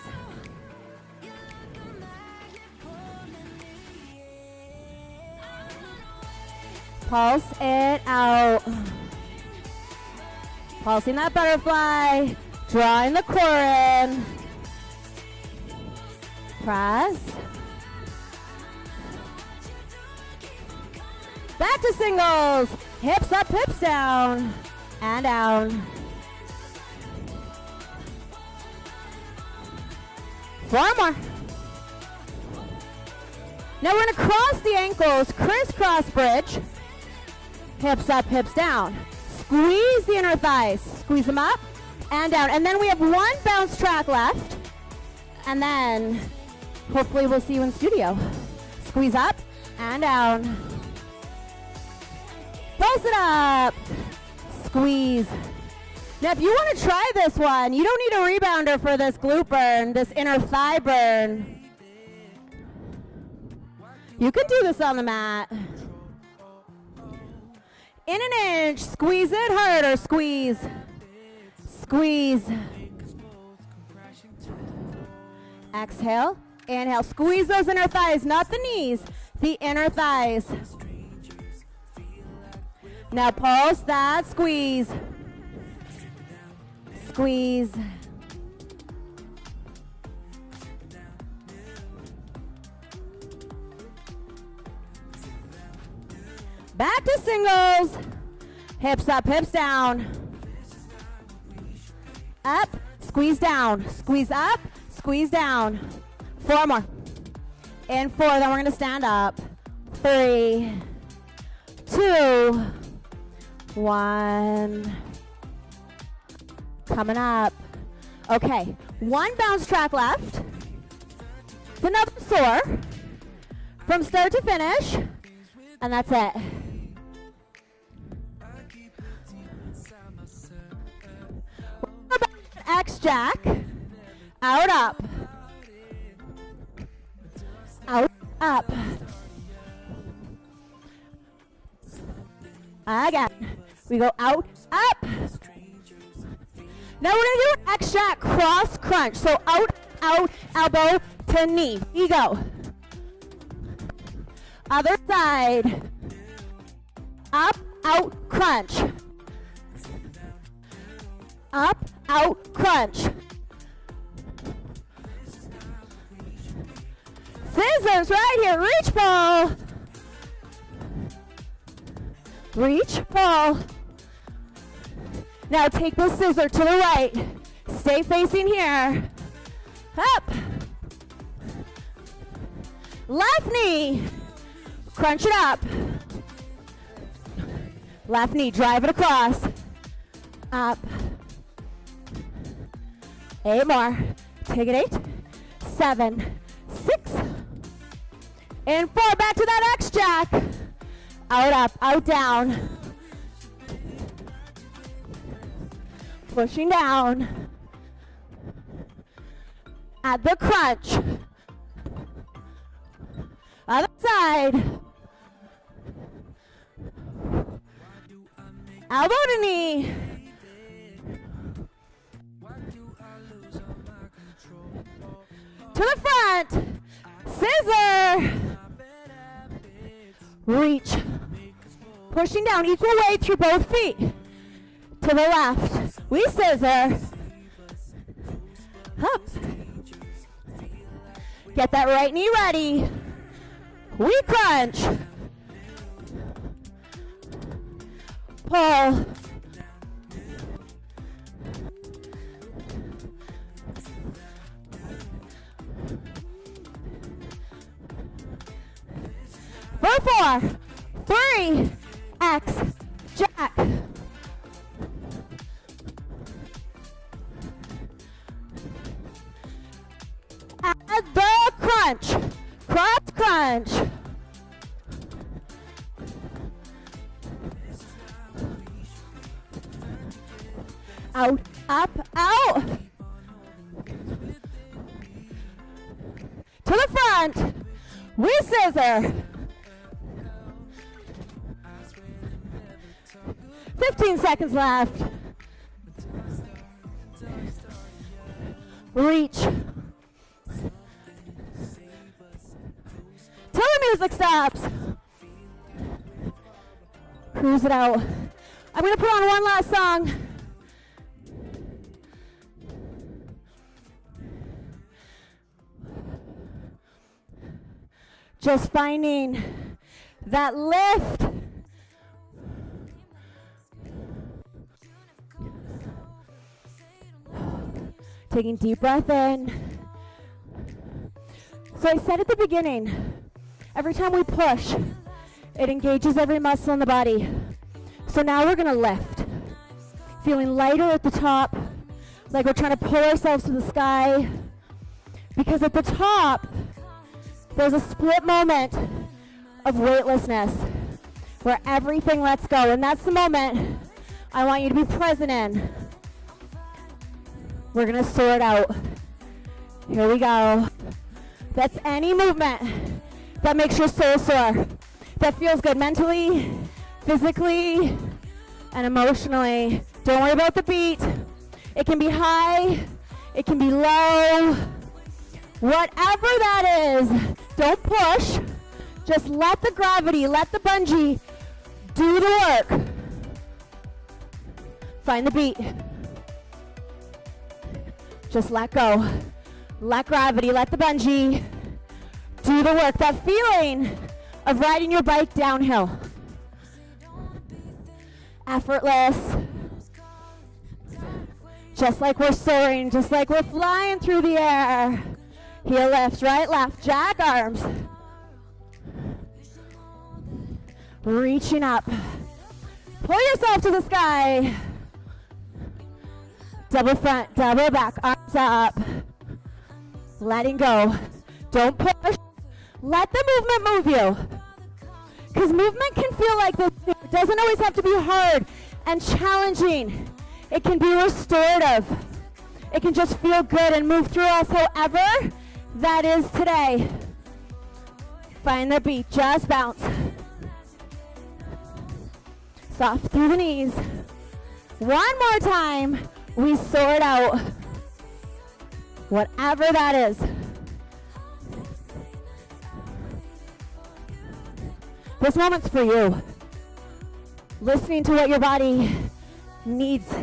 Speaker 7: Pulse it out. Pulsing that butterfly. Drawing the core in. Press. Back to singles. Hips up, hips down. And down. 4 more. Now we're going to cross the ankles, crisscross bridge. Hips up, hips down. Squeeze the inner thighs. Squeeze them up and down. And then we have 1 bounce track left. And then hopefully we'll see you in studio. Squeeze up and down. Pulse it up. Squeeze. Now if you want to try this one, you don't need a rebounder for this glute burn, this inner thigh burn. You can do this on the mat. In an inch, squeeze it harder, squeeze. Squeeze. Exhale, inhale. Squeeze those inner thighs, not the knees, the inner thighs. Now pulse that, squeeze. Squeeze. Back to singles. Hips up, hips down. Up, squeeze down. Squeeze up, squeeze down. 4 more. And 4, then we're gonna stand up. 3, 2, 1. Coming up. Okay, 1 bounce track left. It's another SOAR from start to finish, and that's it. We're back to X jack. Out, up. Out, up. Again. We go out, up. Now we're going to do an X jack cross crunch. So out, out, elbow to knee. Here you go. Other side. Up, out, crunch. Up, out, crunch. Scissors right here. Reach, pull. Reach, pull. Now take the scissor to the right. Stay facing here. Up. Left knee. Crunch it up. Left knee, drive it across. Up. 8 more. Take it 8, 7, 6, and 4. Back to that X jack. Out, up, out, down. Pushing down. At the crunch. Other side. Elbow to knee. To the front. Scissor. Reach. Pushing down equal weight through both feet. To the left. We scissor. Up. Get that right knee ready. We crunch. Pull. For 4, 3, X, jack. Add the crunch. Cross crunch. Out, up, out. To the front. We scissor. 15 seconds left. Reach. Till the music stops. Cruise it out. I'm going to put on one last song. Just finding that lift. Taking deep breath in. So I said at the beginning, every time we push, it engages every muscle in the body. So now we're gonna lift. Feeling lighter at the top, like we're trying to pull ourselves to the sky. Because at the top, there's a split moment of weightlessness where everything lets go. And that's the moment I want you to be present in. We're gonna sort out. Here we go. That's any movement that makes your soul soar, that feels good mentally, physically, and emotionally. Don't worry about the beat. It can be high, it can be low, whatever that is. Don't push. Just let the gravity, let the bungee do the work. Find the beat. Just let go. Let gravity, let the bungee do the work. That feeling of riding your bike downhill. Effortless. Just like we're soaring, just like we're flying through the air. Heel lifts, right, left, jack arms. Reaching up. Pull yourself to the sky. Double front, double back, arms up. Letting go. Don't push. Let the movement move you. Because movement can feel like this. It doesn't always have to be hard and challenging. It can be restorative. It can just feel good and move through us however that is today. Find the beat, just bounce. Soft through the knees. One more time, we soar it out. Whatever that is. This moment's for you. Listening to what your body needs.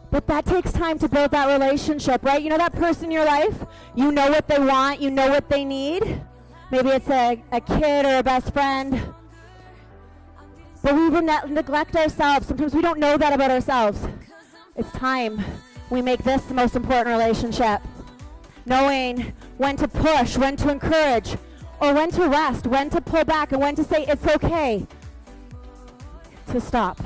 Speaker 7: But that takes time to build that relationship, right? You know that person in your life? You know what they want, you know what they need. Maybe it's a kid or a best friend. But we even neglect ourselves. Sometimes we don't know that about ourselves. It's time we make this the most important relationship. Knowing when to push, when to encourage, or when to rest, when to pull back, and when to say it's okay to stop.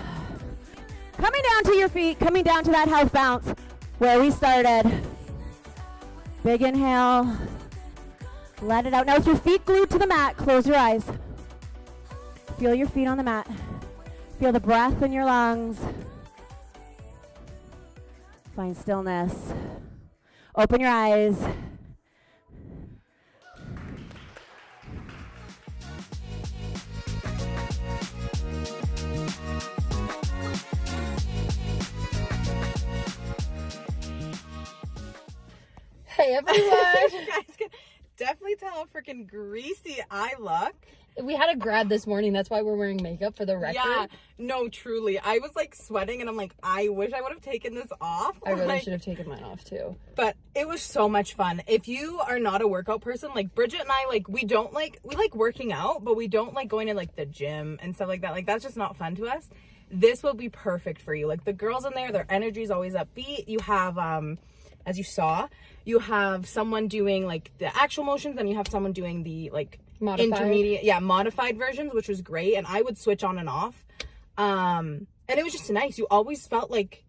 Speaker 7: Coming down to your feet, coming down to that house bounce where we started. Big inhale. Let it out. Now with your feet glued to the mat, close your eyes. Feel your feet on the mat. Feel the breath in your lungs. Find stillness. Open your eyes.
Speaker 4: Hey everyone!
Speaker 3: You guys can definitely tell how freaking greasy I look.
Speaker 4: We had a grad this morning, that's why we're wearing makeup for the record.
Speaker 3: Yeah, no, truly. I was like sweating and I'm like, I wish I would have taken this off.
Speaker 4: I really should have taken mine off too.
Speaker 3: But it was so much fun. If you are not a workout person, like Bridget and I, like we like working out, but we don't like going to like the gym and stuff like that. Like that's just not fun to us. This will be perfect for you. Like the girls in there, their energy is always upbeat. You have, as you saw, you have someone doing like the actual motions and you have someone doing the like modified versions, which was great. And I would switch on and off. And it was just nice. You always felt like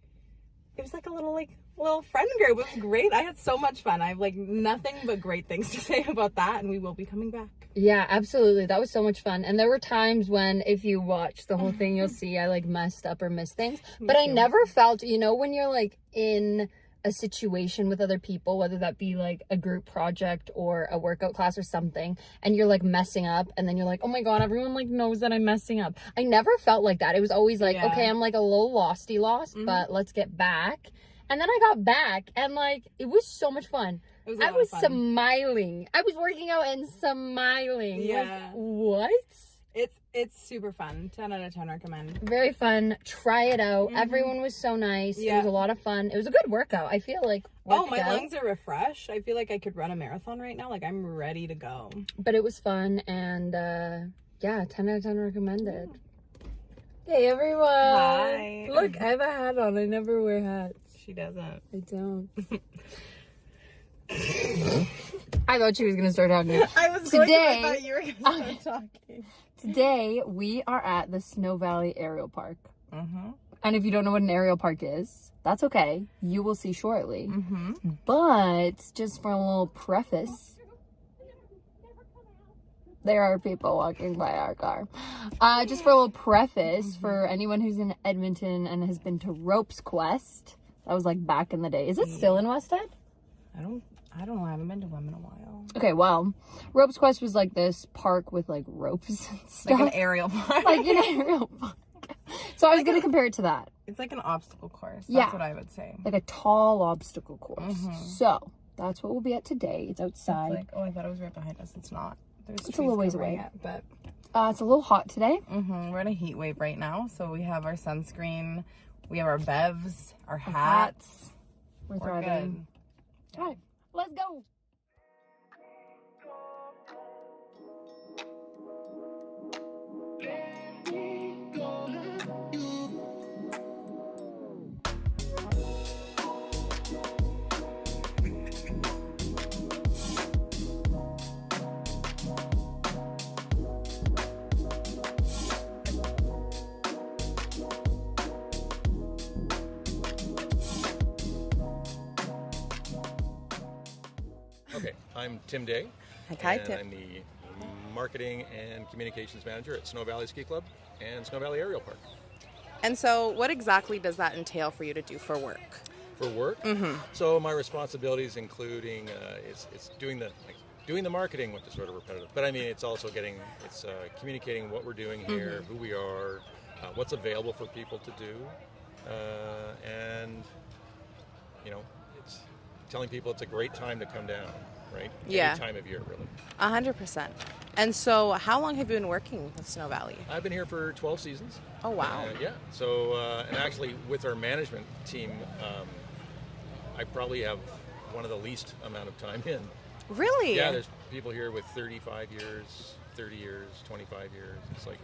Speaker 3: it was like a little friend group. It was great. I had so much fun. I have like nothing but great things to say about that, and we will be coming back.
Speaker 4: Yeah, absolutely. That was so much fun. And there were times when, if you watch the whole thing, you'll see I like messed up or missed things. But I never felt, you know, when you're like in a situation with other people, whether that be like a group project or a workout class or something, and you're like messing up, and then you're like, oh my god, everyone like knows that I'm messing up. I never felt like that. It was always like, okay, I'm like a little lost, but let's get back. And then I got back, and like it was so much fun. I was smiling. I was working out and smiling.
Speaker 3: Yeah.
Speaker 4: Like, what?
Speaker 3: It's super fun. 10 out of 10 recommend.
Speaker 4: Very fun. Try it out. Everyone was so nice. Yeah. It was a lot of fun. It was a good workout. I feel like
Speaker 3: my lungs are refreshed. I feel like I could run a marathon right now. Like I'm ready to go.
Speaker 4: But it was fun, and yeah, 10 out of 10 recommended. Hey everyone.
Speaker 3: Hi.
Speaker 4: Look, I have a hat on. I never wear hats.
Speaker 3: She doesn't.
Speaker 4: I don't. I thought she was gonna start talking.
Speaker 3: I was today. I thought you were gonna start talking.
Speaker 4: Today we are at the Snow Valley Aerial Park. And if you don't know what an aerial park is, that's okay. You will see shortly. But just for a little preface, there are people walking by our car. Just for a little preface, for anyone who's in Edmonton and has been to Ropes Quest, that was like back in the day. Is it still in West Ed?
Speaker 3: I don't know. I haven't been to them in a while.
Speaker 4: Okay, well, Ropes Quest was like this park with like ropes and stuff.
Speaker 3: Like an aerial park.
Speaker 4: Like an aerial park. So I was going to compare it to that.
Speaker 3: It's like an obstacle course. That's what I would say.
Speaker 4: Like a tall obstacle course. So that's what we'll be at today. It's outside.
Speaker 3: It's like, oh, I thought it was right behind us. It's not.
Speaker 4: It's a little ways away.
Speaker 3: But
Speaker 4: it's a little hot today.
Speaker 3: We're in a heat wave right now. So we have our sunscreen. We have our bevs, our hats.
Speaker 4: We're thriving. Good. All right, let's go.
Speaker 8: Okay, I'm Tim Day.
Speaker 7: Hi,
Speaker 8: and
Speaker 7: Tim.
Speaker 8: I'm the Marketing and Communications Manager at Snow Valley Ski Club and Snow Valley Aerial Park.
Speaker 3: And so what exactly does that entail for you to do for work?
Speaker 8: For work, so my responsibilities including it's doing the marketing, which is sort of repetitive, but I mean it's also communicating what we're doing here, who we are, what's available for people to do, and it's telling people it's a great time to come down, right?
Speaker 3: Yeah.
Speaker 8: Any time of year, really.
Speaker 3: 100%. And so how long have you been working with Snow Valley?
Speaker 8: I've been here for 12 seasons.
Speaker 3: Oh, wow.
Speaker 8: Yeah. So, and actually with our management team, I probably have one of the least amount of time in.
Speaker 3: Really?
Speaker 8: Yeah, there's people here with 35 years, 30 years, 25 years. It's like,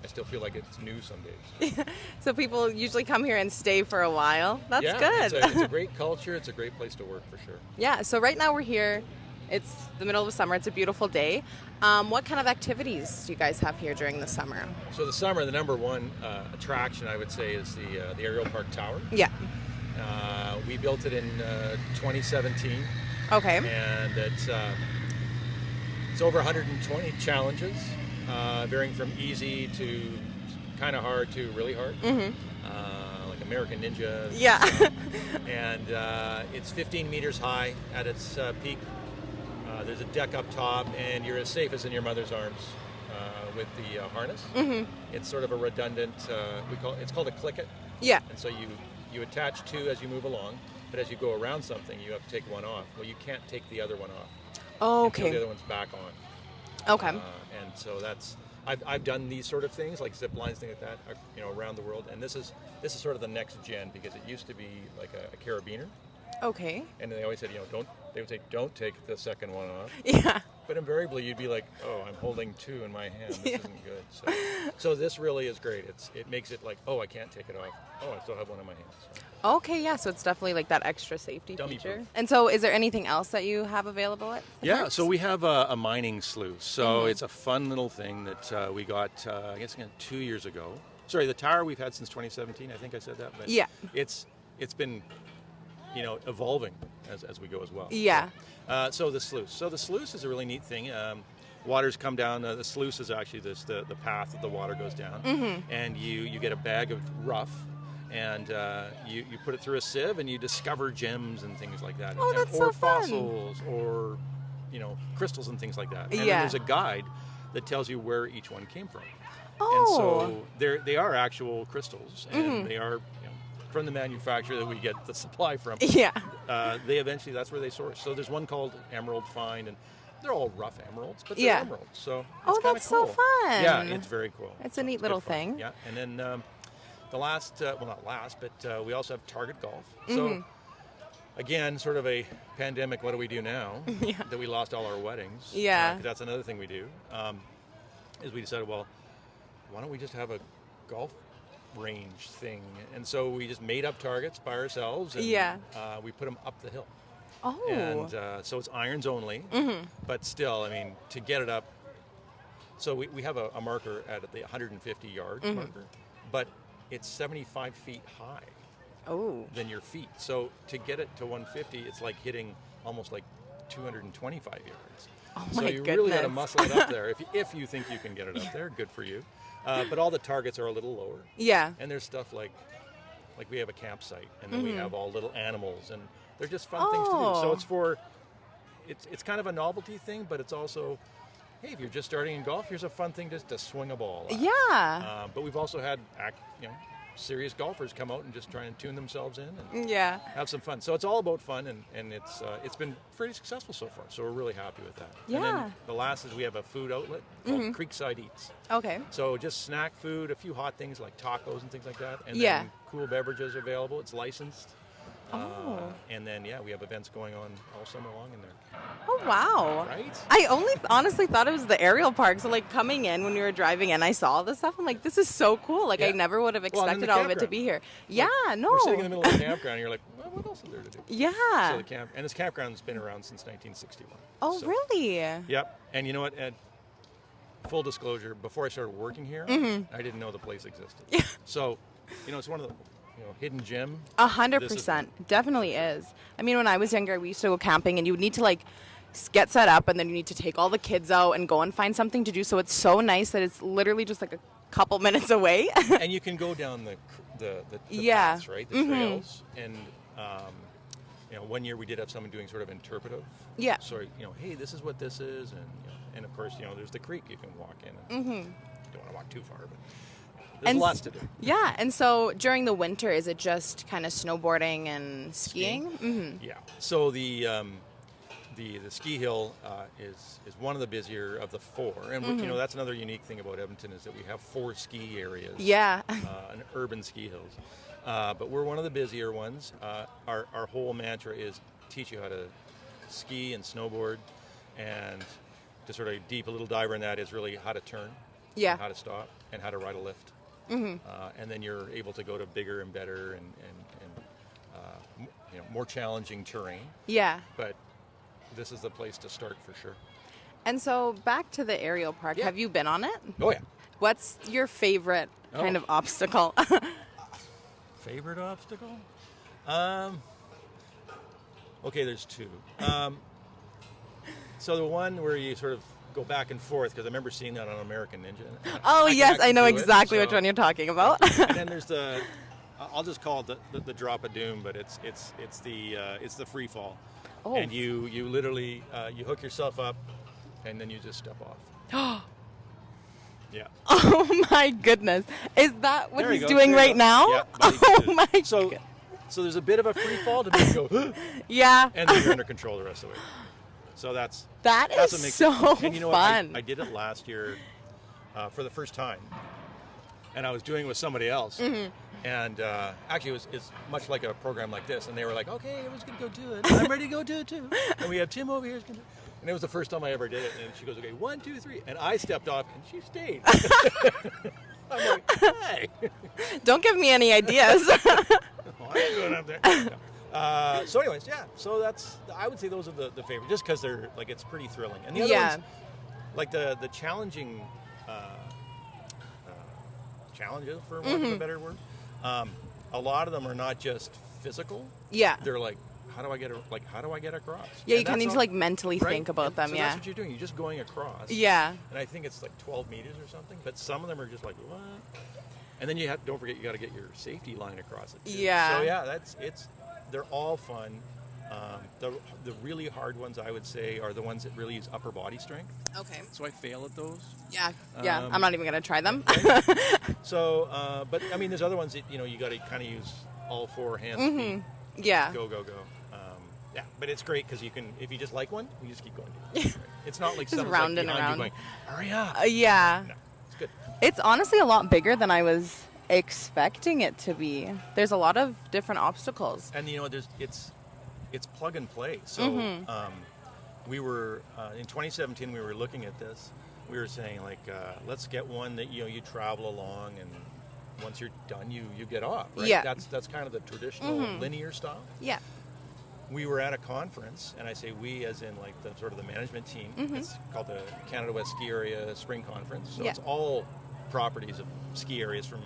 Speaker 8: I still feel like it's new some days.
Speaker 3: So people usually come here and stay for a while. That's good.
Speaker 8: It's a great culture. It's a great place to work for sure.
Speaker 3: Yeah, so right now we're here. It's the middle of summer. It's a beautiful day. What kind of activities do you guys have here during the summer?
Speaker 8: So the summer, the number one attraction, I would say, is the Aerial Park Tower.
Speaker 3: Yeah.
Speaker 8: We built it in 2017.
Speaker 3: Okay.
Speaker 8: And it's over 120 challenges, varying from easy to kind of hard to really hard, like American Ninja.
Speaker 3: Yeah.
Speaker 8: And it's 15 meters high at its peak. There's a deck up top, and you're as safe as in your mother's arms with the harness. It's sort of a redundant. It's called a click it.
Speaker 3: Yeah.
Speaker 8: And so you attach two as you move along, but as you go around something, you have to take one off. Well, you can't take the other one off.
Speaker 3: Oh,
Speaker 8: until
Speaker 3: okay.
Speaker 8: the other one's back on.
Speaker 3: Okay.
Speaker 8: And so I've done these sort of things like zip lines, things like that, around the world. And this is sort of the next gen, because it used to be like a carabiner.
Speaker 3: Okay.
Speaker 8: And they always said, they would say, don't take the second one off.
Speaker 3: Yeah.
Speaker 8: But invariably you'd be like, oh, I'm holding two in my hand. This isn't good. So this really is great. It makes it like, oh, I can't take it off. Oh, I still have one in my hand. So.
Speaker 3: Okay, yeah, so it's definitely like that extra safety
Speaker 8: Dummy
Speaker 3: feature.
Speaker 8: proof.
Speaker 3: And so is there anything else that you have available at the
Speaker 8: Yeah,
Speaker 3: parks?
Speaker 8: so we have a mining sluice. So it's a fun little thing that we got, I guess, 2 years ago. Sorry, the tower we've had since 2017. I think I said that. But
Speaker 3: yeah.
Speaker 8: It's been, evolving as we go as well.
Speaker 3: Yeah.
Speaker 8: So the sluice. So the sluice is a really neat thing. Waters come down. The sluice is actually the path that the water goes down. And you get a bag of rough. And you put it through a sieve, and you discover gems and things like that.
Speaker 3: Oh, that's so fun.
Speaker 8: Fossils, or crystals and things like that. And then
Speaker 3: Yeah.
Speaker 8: there's a guide that tells you where each one came from.
Speaker 3: Oh.
Speaker 8: And so they are actual crystals, and they are from the manufacturer that we get the supply from.
Speaker 3: Yeah.
Speaker 8: That's where they source. So there's one called Emerald Find, and they're all rough emeralds, but they're emeralds. So it's
Speaker 3: that's
Speaker 8: cool.
Speaker 3: so fun.
Speaker 8: Yeah, it's very cool.
Speaker 3: It's a neat little
Speaker 8: good fun.
Speaker 3: thing.
Speaker 8: Yeah, and then the last, not last, but we also have Target Golf. So again, sort of a pandemic, what do we do now? That we lost all our weddings.
Speaker 3: Yeah.
Speaker 8: 'Cause that's another thing we do, is we decided, well, why don't we just have a golf range thing? And so we just made up targets by ourselves, and we put them up the hill.
Speaker 3: Oh.
Speaker 8: And so it's irons only, but still, I mean, to get it up, so we have a marker at the 150-yard marker, but it's 75 feet high than your feet. So to get it to 150, it's like hitting almost like 225 yards.
Speaker 3: Oh
Speaker 8: so
Speaker 3: my
Speaker 8: you
Speaker 3: goodness.
Speaker 8: really got to muscle it up there. If you think you can get it up there, good for you. But all the targets are a little lower.
Speaker 3: Yeah.
Speaker 8: And there's stuff like we have a campsite, and then we have all little animals, and they're just fun things to do. So it's kind of a novelty thing, but it's also, hey, if you're just starting in golf, here's a fun thing just to swing a ball at.
Speaker 3: Yeah.
Speaker 8: But we've also had serious golfers come out and just try and tune themselves in and have some fun. So it's all about fun, and it's been pretty successful so far. So we're really happy with that.
Speaker 3: Yeah.
Speaker 8: And then the last is we have a food outlet called Creekside Eats.
Speaker 3: Okay.
Speaker 8: So just snack food, a few hot things like tacos and things like that, and then cool beverages available. It's licensed. And then, we have events going on all summer long in there.
Speaker 3: Oh, wow.
Speaker 8: Right?
Speaker 3: I honestly thought it was the aerial park. So, like, coming in when we were driving in, I saw all this stuff. I'm like, this is so cool. Like, I never would have expected all of it to be here. Yeah, no.
Speaker 8: We're sitting in the middle of the campground, and you're like, well, what else is there to do?
Speaker 3: Yeah.
Speaker 8: So and this campground's been around since 1961.
Speaker 3: Oh, really?
Speaker 8: Yep. And you know what? Full disclosure, before I started working here, I didn't know the place existed.
Speaker 3: Yeah.
Speaker 8: So, it's one of the hidden gem.
Speaker 3: 100%. Definitely is. I mean, when I was younger, we used to go camping, and you would need to, like,
Speaker 9: get set up, and then you need to take all the kids out and go and find something to do. So it's so nice that it's literally just like a couple minutes away.
Speaker 8: And you can go down the
Speaker 9: yeah.
Speaker 8: paths, right? The trails. And, you know, one year we did have someone doing sort of interpretive.
Speaker 9: Yeah.
Speaker 8: So, you know, hey, this is what this is. And of course, you know, there's the creek you can walk in. And you don't want to walk too far, but there's lots to do.
Speaker 9: Yeah. And so during the winter, is it just kind of snowboarding and skiing?
Speaker 8: Yeah. So the ski hill is one of the busier of the 4, and you know, that's another unique thing about Edmonton is that we have 4 ski areas.
Speaker 9: Yeah.
Speaker 8: And urban ski hills, but we're one of the busier ones. Our whole mantra is teach you how to ski and snowboard, and to sort of deep a little diver in that is really how to turn, and how to stop, and how to ride a lift, and then you're able to go to bigger and better and you know, more challenging terrain.
Speaker 9: Yeah.
Speaker 8: But this is the place to start for sure.
Speaker 9: And so back to the aerial park. Have you been on it?
Speaker 8: Oh, yeah.
Speaker 9: What's your favorite kind of obstacle?
Speaker 8: Favorite obstacle? Okay, there's 2. So the one where you sort of go back and forth, because I remember seeing that on American Ninja.
Speaker 9: Yes, I know exactly which one you're talking about.
Speaker 8: And then there's the, I'll just call it the drop of doom, but it's the free fall. Oh. And you literally you hook yourself up, and then you just step off. Yeah.
Speaker 9: Oh my goodness! Is that what he's doing
Speaker 8: right
Speaker 9: now?
Speaker 8: Yeah,
Speaker 9: oh my.
Speaker 8: So there's a bit of a free fall to make you go.
Speaker 9: Yeah.
Speaker 8: And then you're under control the rest of the way. So that's
Speaker 9: so
Speaker 8: and you know
Speaker 9: fun.
Speaker 8: What? I did it last year for the first time, and I was doing it with somebody else. And actually, it's much like a program like this. And they were like, okay, everyone's going to go do it. I'm ready to go do it, too. And we have Tim over here. And it was the first time I ever did it. And she goes, okay, 1, 2, 3. And I stepped off, and she stayed. I'm like, hey.
Speaker 9: Don't give me any ideas.
Speaker 8: Well, I'm going up there. So anyways, yeah. So I would say those are the favorite, just because they're, like, it's pretty thrilling. And the other ones, like the challenging challenges, for want of a better word. A lot of them are not just physical. Yeah. They're like, how do I get across?
Speaker 9: Yeah, you kind of need to like mentally think about them.
Speaker 8: So that's what you're doing. You're just going across.
Speaker 9: Yeah.
Speaker 8: And I think it's like 12 meters or something. But some of them are just like, what? And then don't forget, you got to get your safety line across it too.
Speaker 9: Yeah.
Speaker 8: So yeah, they're all fun. The really hard ones, I would say, are the ones that really use upper body strength.
Speaker 9: Okay.
Speaker 8: So I fail at those.
Speaker 9: Yeah. Yeah. I'm not even gonna try them.
Speaker 8: So, but I mean, there's other ones that you got to kind of use all 4 hands. Feet.
Speaker 9: Yeah.
Speaker 8: Go. Yeah, but it's great because you can, if you just like one, you just keep going. Right? It's not like someone's
Speaker 9: round
Speaker 8: like
Speaker 9: and
Speaker 8: behind
Speaker 9: around.
Speaker 8: you going, hurry up.
Speaker 9: Yeah.
Speaker 8: No, it's good.
Speaker 9: It's honestly a lot bigger than I was expecting it to be. There's a lot of different obstacles.
Speaker 8: And it's plug and play. So we were in 2017. We were looking at this. We were saying like, let's get one that you travel along, and once you're done, you get off. Right?
Speaker 9: Yeah.
Speaker 8: That's kind of the traditional linear style.
Speaker 9: Yeah.
Speaker 8: We were at a conference, and I say we as in like the sort of the management team. It's called the Canada West Ski Area Spring Conference. So it's all properties of ski areas from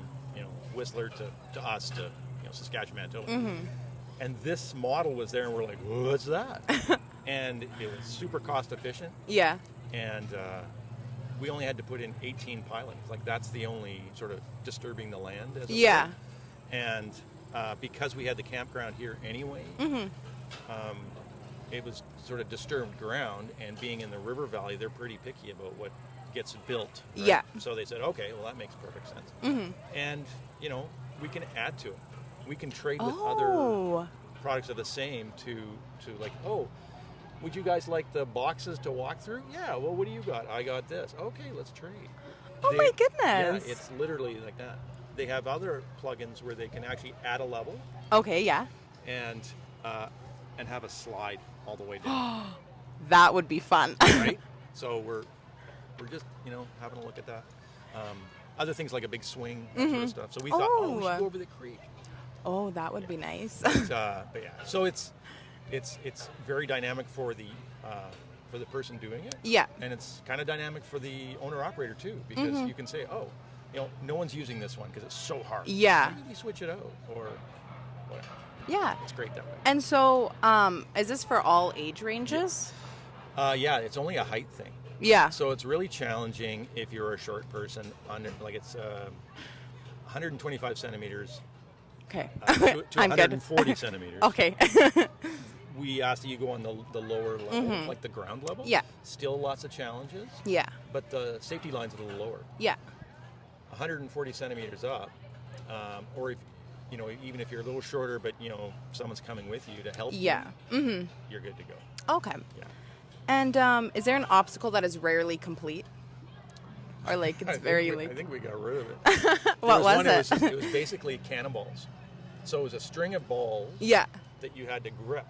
Speaker 8: Whistler to us to Saskatchewan, Manitoba. And this model was there, and we're like, what's that? And it was super cost efficient.
Speaker 9: Yeah.
Speaker 8: And we only had to put in 18 pilings. Like that's the only sort of disturbing the land. As it were. And because we had the campground here anyway. It was sort of disturbed ground, and being in the river valley, they're pretty picky about what gets built. Right? Yeah. So they said, okay, well that makes perfect sense. And we can add to it. We can trade with other products of the same to like, would you guys like the boxes to walk through? Yeah. Well, what do you got? I got this. Okay, let's trade.
Speaker 9: My goodness.
Speaker 8: Yeah, it's literally like that. They have other plugins where they can actually add a level.
Speaker 9: Okay. Yeah.
Speaker 8: And have a slide all the way down.
Speaker 9: That would be fun.
Speaker 8: Right? So we're just, having a look at that. Other things like a big swing, that sort of stuff. So we thought, we should go over the creek.
Speaker 9: Oh, that would be nice.
Speaker 8: But yeah, so it's very dynamic for the person doing it.
Speaker 9: Yeah.
Speaker 8: And it's kind of dynamic for the owner operator too, because you can say, no one's using this one because it's so hard.
Speaker 9: Yeah.
Speaker 8: Maybe switch it out or whatever.
Speaker 9: Yeah.
Speaker 8: It's great that way.
Speaker 9: And so, is this for all age ranges?
Speaker 8: Yeah, it's only a height thing.
Speaker 9: Yeah.
Speaker 8: So it's really challenging if you're a short person. It's 125 centimeters.
Speaker 9: Okay.
Speaker 8: To
Speaker 9: I'm
Speaker 8: 140
Speaker 9: good.
Speaker 8: centimeters.
Speaker 9: Okay.
Speaker 8: We ask that you go on the lower level, like the ground level.
Speaker 9: Yeah.
Speaker 8: Still lots of challenges.
Speaker 9: Yeah.
Speaker 8: But the safety line's a little lower.
Speaker 9: Yeah.
Speaker 8: 140 centimeters up, or if even if you're a little shorter, but someone's coming with you to help.
Speaker 9: Yeah.
Speaker 8: You, you're good to go.
Speaker 9: Okay.
Speaker 8: Yeah.
Speaker 9: And is there an obstacle that is rarely complete, or like it's
Speaker 8: I think we got rid of it.
Speaker 9: What was it?
Speaker 8: It was basically cannonballs. So it was a string of balls.
Speaker 9: Yeah.
Speaker 8: That you had to grip,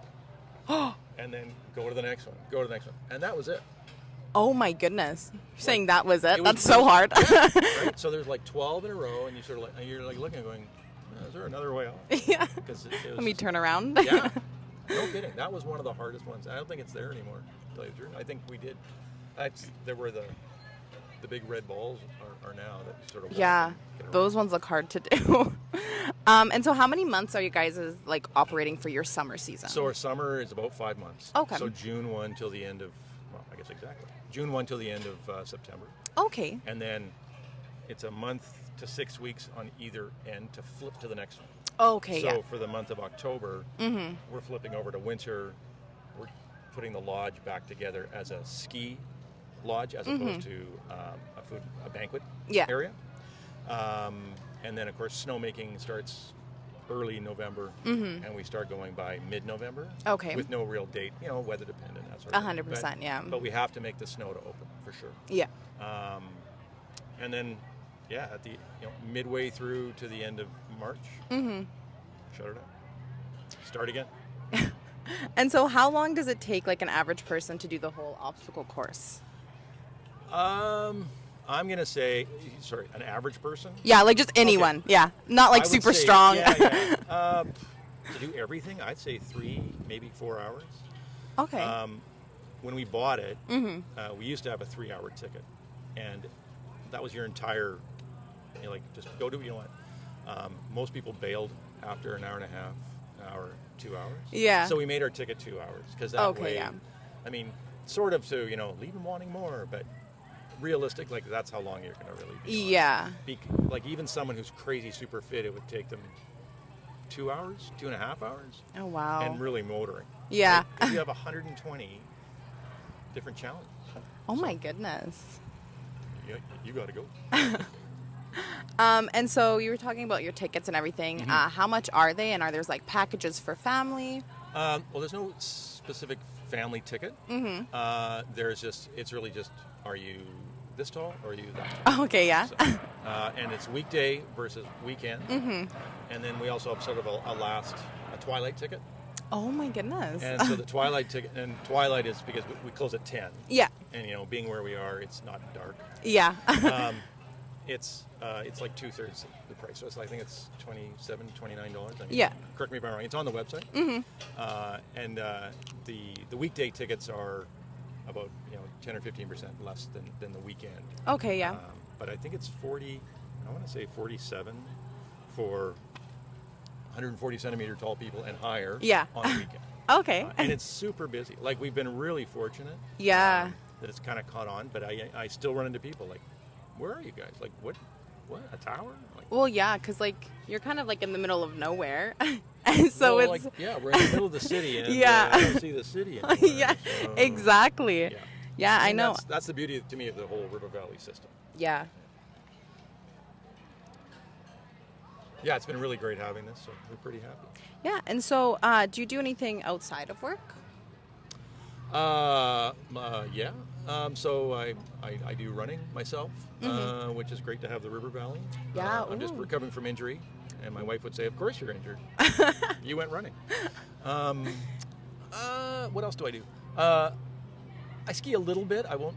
Speaker 8: and then go to the next one, go to the next one, and that was it.
Speaker 9: Oh my goodness! You're saying that was it? That's so hard.
Speaker 8: Yeah, right? So there's like 12 in a row, and you're looking and going, is there another way out?
Speaker 9: Yeah.
Speaker 8: Because
Speaker 9: Let me turn around.
Speaker 8: Yeah. No kidding. That was one of the hardest ones. I don't think it's there anymore, to tell you the truth. I think we did. There were the big red balls are now that you sort of
Speaker 9: Yeah, those ones look hard to do. And so how many months are you guys like operating for your summer season?
Speaker 8: So our summer is about 5 months.
Speaker 9: Okay.
Speaker 8: So June 1 till the end of, I guess exactly. June 1 till the end of September.
Speaker 9: Okay.
Speaker 8: And then it's a month to 6 weeks on either end to flip to the next one.
Speaker 9: Okay,
Speaker 8: So for the month of October, we're flipping over to winter. We're putting the lodge back together as a ski lodge as opposed to a banquet area. And then, of course, snowmaking starts early November, and we start going by mid-November.
Speaker 9: Okay.
Speaker 8: With no real date, weather dependent, that sort of
Speaker 9: 100%,
Speaker 8: thing.
Speaker 9: yeah.
Speaker 8: But we have to make the snow to open, for sure.
Speaker 9: Yeah.
Speaker 8: And then, at the midway through to the end of March, shut it up. Start again.
Speaker 9: And so how long does it take like an average person to do the whole obstacle course?
Speaker 8: I'm going to say, an average person?
Speaker 9: Yeah, like just anyone. Okay. Yeah. Not like super strong.
Speaker 8: Yeah. To do everything, I'd say 3, maybe 4 hours.
Speaker 9: Okay.
Speaker 8: When we bought it, we used to have a 3-hour ticket. And that was your entire, just go do what you want. Most people bailed after an hour and a half, an hour, 2 hours.
Speaker 9: Yeah.
Speaker 8: So we made our ticket 2 hours. Because that way, I mean, sort of to, leave them wanting more, but realistic, that's how long you're going to really be.
Speaker 9: Yeah.
Speaker 8: Even someone who's crazy super fit, it would take them 2 hours, 2.5 hours.
Speaker 9: Oh, wow.
Speaker 8: And really motoring.
Speaker 9: Yeah.
Speaker 8: You have 120 different challenges.
Speaker 9: Oh, my goodness.
Speaker 8: You got to go.
Speaker 9: And so you were talking about your tickets and everything. How much are they? And are there packages for family?
Speaker 8: Well, there's no specific family ticket. It's really just, are you this tall or are you that tall?
Speaker 9: Okay, yeah.
Speaker 8: So, and it's weekday versus weekend. And then we also have sort of a twilight ticket.
Speaker 9: Oh my goodness.
Speaker 8: And so the twilight ticket, and twilight is because we close at 10.
Speaker 9: Yeah.
Speaker 8: And being where we are, it's not dark.
Speaker 9: Yeah.
Speaker 8: It's like 2/3 the price. So I think it's $27, $29.
Speaker 9: Yeah.
Speaker 8: Correct me if I'm wrong. It's on the website. And the weekday tickets are about 10 or 15% less than the weekend.
Speaker 9: Okay, yeah.
Speaker 8: But I think it's 40. I want to say 47 for 140 centimeter tall people and higher.
Speaker 9: Yeah.
Speaker 8: On the weekend.
Speaker 9: Okay.
Speaker 8: And it's super busy. We've been really fortunate.
Speaker 9: Yeah.
Speaker 8: That it's kind of caught on, but I still run into people where are you guys? What? A tower?
Speaker 9: Well, yeah, because you're kind of in the middle of nowhere, and so
Speaker 8: we're in the middle of the city, and I don't see the city anymore.
Speaker 9: Yeah, so, exactly. Yeah, I know.
Speaker 8: That's the beauty to me of the whole River Valley system.
Speaker 9: Yeah.
Speaker 8: Yeah, it's been really great having this, so we're pretty happy.
Speaker 9: Yeah, and so do you do anything outside of work?
Speaker 8: Yeah. So I do running myself, which is great to have the River Valley.
Speaker 9: Yeah.
Speaker 8: I'm just recovering from injury, and my wife would say, "Of course you're injured. You went running." What else do I do? I ski a little bit. I won't.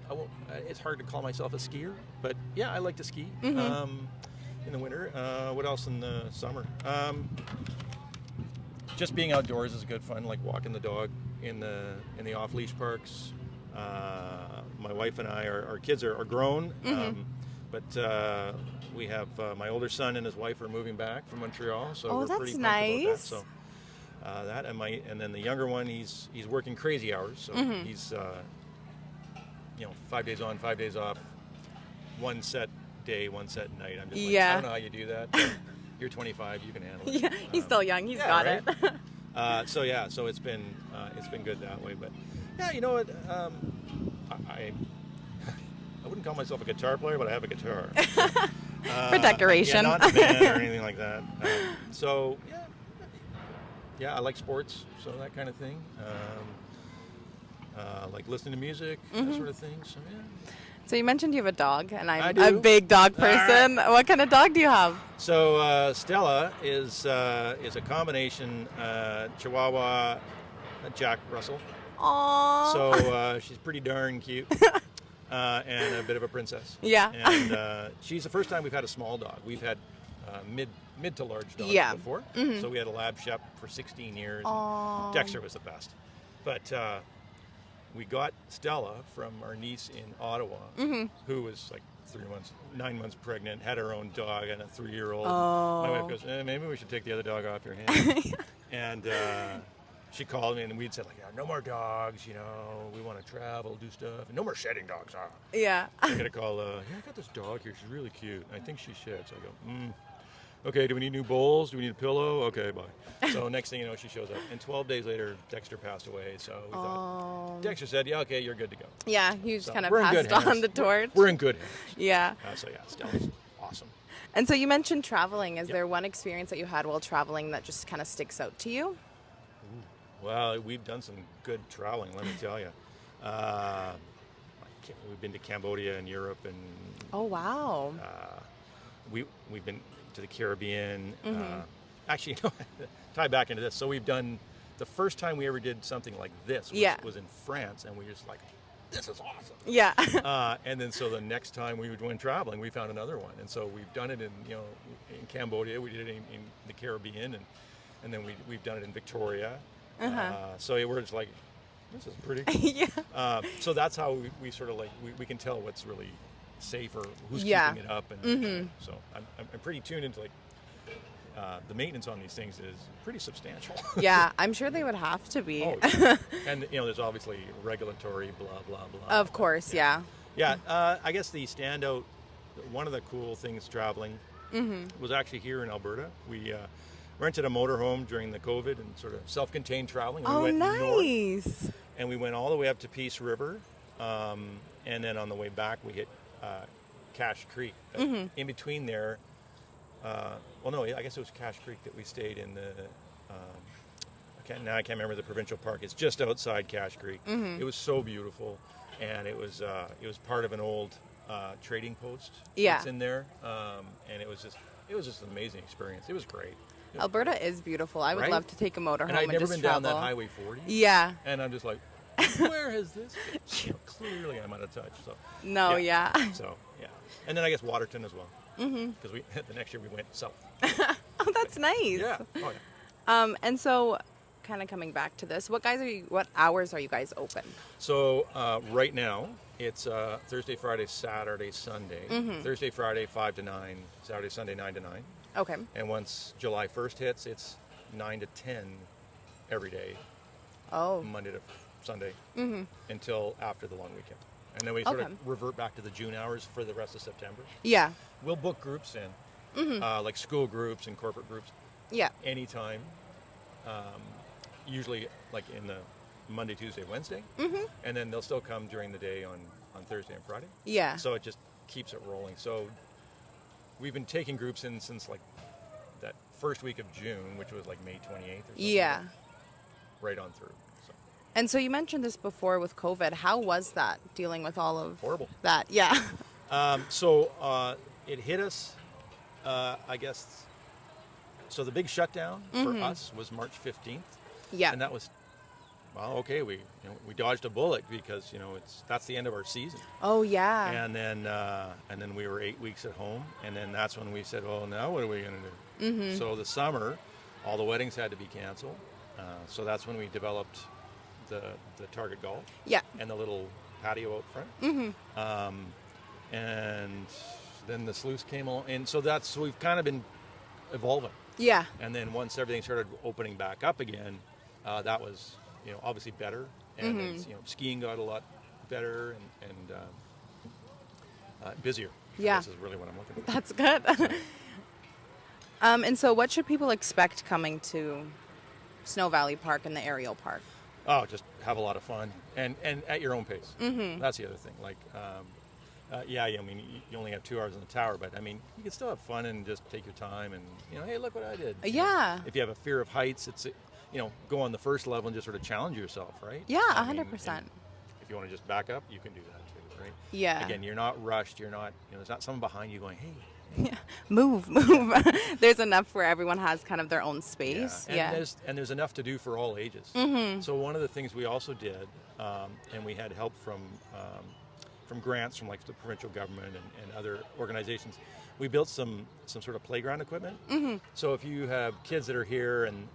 Speaker 8: It's hard to call myself a skier, but yeah, I like to ski in the winter. What else in the summer? Just being outdoors is good fun, like walking the dog in the off-leash parks. My wife and I, our kids are grown, but we have my older son and his wife are moving back from Montreal, so we're pretty pumped about that. So that and then the younger one, he's working crazy hours, so 5 days on, 5 days off, one set day, one set night. I'm just like,
Speaker 9: Yeah.
Speaker 8: I don't know how you do that. But you're 25, you can handle it.
Speaker 9: Yeah, he's still young. He's got
Speaker 8: right?
Speaker 9: it.
Speaker 8: So it's been good that way. But yeah, you know what? I wouldn't call myself a guitar player, but I have a guitar.
Speaker 9: For decoration.
Speaker 8: Yeah, not in a band or anything like that. I like sports, so that kind of thing. Like listening to music, that sort of thing. So yeah.
Speaker 9: So you mentioned you have a dog, and
Speaker 8: I
Speaker 9: I'm
Speaker 8: do.
Speaker 9: a big dog person. What kind of dog do you have?
Speaker 8: So Stella is a combination Chihuahua, Jack Russell.
Speaker 9: Aww.
Speaker 8: So she's pretty darn cute. And a bit of a princess.
Speaker 9: Yeah.
Speaker 8: And she's the first time we've had a small dog. We've had mid to large dogs before. Mm-hmm. So we had a Lab Shep for 16 years. Dexter was the best. But we got Stella from our niece in Ottawa, who was like 9 months pregnant, had her own dog and a 3-year-old. My wife goes, maybe we should take the other dog off your hands. And she called me and we'd said, like, no more dogs, we want to travel, do stuff. And no more shedding dogs.
Speaker 9: Yeah.
Speaker 8: I get a call, I got this dog here. She's really cute. I think she sheds. So I go, okay, do we need new bowls? Do we need a pillow? Okay, bye. So next thing you know, she shows up. And 12 days later, Dexter passed away. So we thought, Dexter said, yeah, okay, you're good to go.
Speaker 9: Yeah, you just kind of
Speaker 8: we're in
Speaker 9: passed
Speaker 8: good hands.
Speaker 9: on the torch.
Speaker 8: We're in good hands.
Speaker 9: Yeah.
Speaker 8: Stella's awesome.
Speaker 9: And so you mentioned traveling. Is there one experience that you had while traveling that just kind of sticks out to you?
Speaker 8: Well, we've done some good traveling, let me tell you. We've been to Cambodia and Europe, and
Speaker 9: oh wow,
Speaker 8: we've been to the Caribbean. Actually, tie back into this. So we've done the first time we ever did something like this, which was in France, and we were just like, this is awesome.
Speaker 9: Yeah.
Speaker 8: And then so the next time we went traveling, we found another one, and so we've done it in Cambodia, we did it in the Caribbean, and then we've done it in Victoria. So we're just like, this is pretty cool.
Speaker 9: Yeah.
Speaker 8: So that's how we sort of like, we can tell what's really safe or who's keeping it up. And so I'm pretty tuned into like, the maintenance on these things is pretty substantial.
Speaker 9: Yeah, I'm sure they would have to be.
Speaker 8: Oh, yeah. And there's obviously regulatory blah, blah, blah.
Speaker 9: Of course, yeah.
Speaker 8: Yeah, I guess the standout, one of the cool things traveling was actually here in Alberta. We rented a motorhome during the COVID and sort of self-contained traveling. We went
Speaker 9: nice.
Speaker 8: North, and we went all the way up to Peace River, and then on the way back we hit Cache Creek. In between there, I guess it was Cache Creek that we stayed in the, I can't remember the provincial park. It's just outside Cache Creek. It was so beautiful, and it was part of an old trading post that's in there, and it was just an amazing experience. It was great.
Speaker 9: Alberta is beautiful. I would love to take a motorhome
Speaker 8: and I'd never
Speaker 9: just
Speaker 8: been
Speaker 9: travel.
Speaker 8: down that Highway 40.
Speaker 9: Yeah.
Speaker 8: And I'm just like, where has this been? Clearly I'm out of touch. So
Speaker 9: No, yeah.
Speaker 8: So yeah, and then I guess Waterton as well. Because the next year we went south.
Speaker 9: Oh, that's nice.
Speaker 8: Yeah. Oh yeah.
Speaker 9: And so, kind of coming back to this, what hours are you guys open?
Speaker 8: So right now it's Thursday, Friday, Saturday, Sunday. Thursday, Friday 5 to 9. Saturday, Sunday 9 to 9.
Speaker 9: Okay.
Speaker 8: And once July 1st hits, it's 9 to 10 every day.
Speaker 9: Oh.
Speaker 8: Monday to Sunday until after the long weekend. And then we sort of revert back to the June hours for the rest of September.
Speaker 9: Yeah.
Speaker 8: We'll book groups in, like school groups and corporate groups.
Speaker 9: Yeah.
Speaker 8: Anytime. Usually like in the Monday, Tuesday, Wednesday. And then they'll still come during the day on Thursday and Friday.
Speaker 9: Yeah.
Speaker 8: So it just keeps it rolling. So we've been taking groups in since like that first week of June, which was like May 28th or something.
Speaker 9: Yeah.
Speaker 8: Right on through. So.
Speaker 9: And so you mentioned this before with COVID. How was that, dealing with all of
Speaker 8: horrible
Speaker 9: that? Yeah.
Speaker 8: So it hit us, I guess. So the big shutdown for us was March 15th.
Speaker 9: Yeah.
Speaker 8: And that was, well, okay, we dodged a bullet because that's the end of our season.
Speaker 9: Oh yeah.
Speaker 8: And then we were 8 weeks at home, and then that's when we said, well, now what are we going to do? So the summer, all the weddings had to be canceled. So that's when we developed the Target Golf.
Speaker 9: Yeah.
Speaker 8: And the little patio out front. And then the sluice came along, and so we've kind of been evolving.
Speaker 9: Yeah.
Speaker 8: And then once everything started opening back up again, that was obviously better, and then, skiing got a lot better and busier.
Speaker 9: Yeah.
Speaker 8: This is really what I'm looking for.
Speaker 9: That's good. And so what should people expect coming to Snow Valley Park and the Aerial Park?
Speaker 8: Oh, just have a lot of fun and at your own pace.
Speaker 9: Mm-hmm.
Speaker 8: That's the other thing. Like, I mean, you only have 2 hours in the tower, but I mean, you can still have fun and just take your time and, hey, look what I did.
Speaker 9: Yeah.
Speaker 8: If you have a fear of heights, it's, go on the first level and just sort of challenge yourself, right?
Speaker 9: Yeah,
Speaker 8: 100%.
Speaker 9: 100%.
Speaker 8: If you want to just back up, you can do that too, right?
Speaker 9: Yeah.
Speaker 8: Again, you're not rushed. You're not, there's not someone behind you going, hey.
Speaker 9: Yeah. Move. There's enough where everyone has kind of their own space.
Speaker 8: Yeah. And there's enough to do for all ages.
Speaker 9: Mm-hmm.
Speaker 8: So one of the things we also did, and we had help from grants from like the provincial government and other organizations, we built some sort of playground equipment.
Speaker 9: Mm-hmm.
Speaker 8: So if you have kids that are here and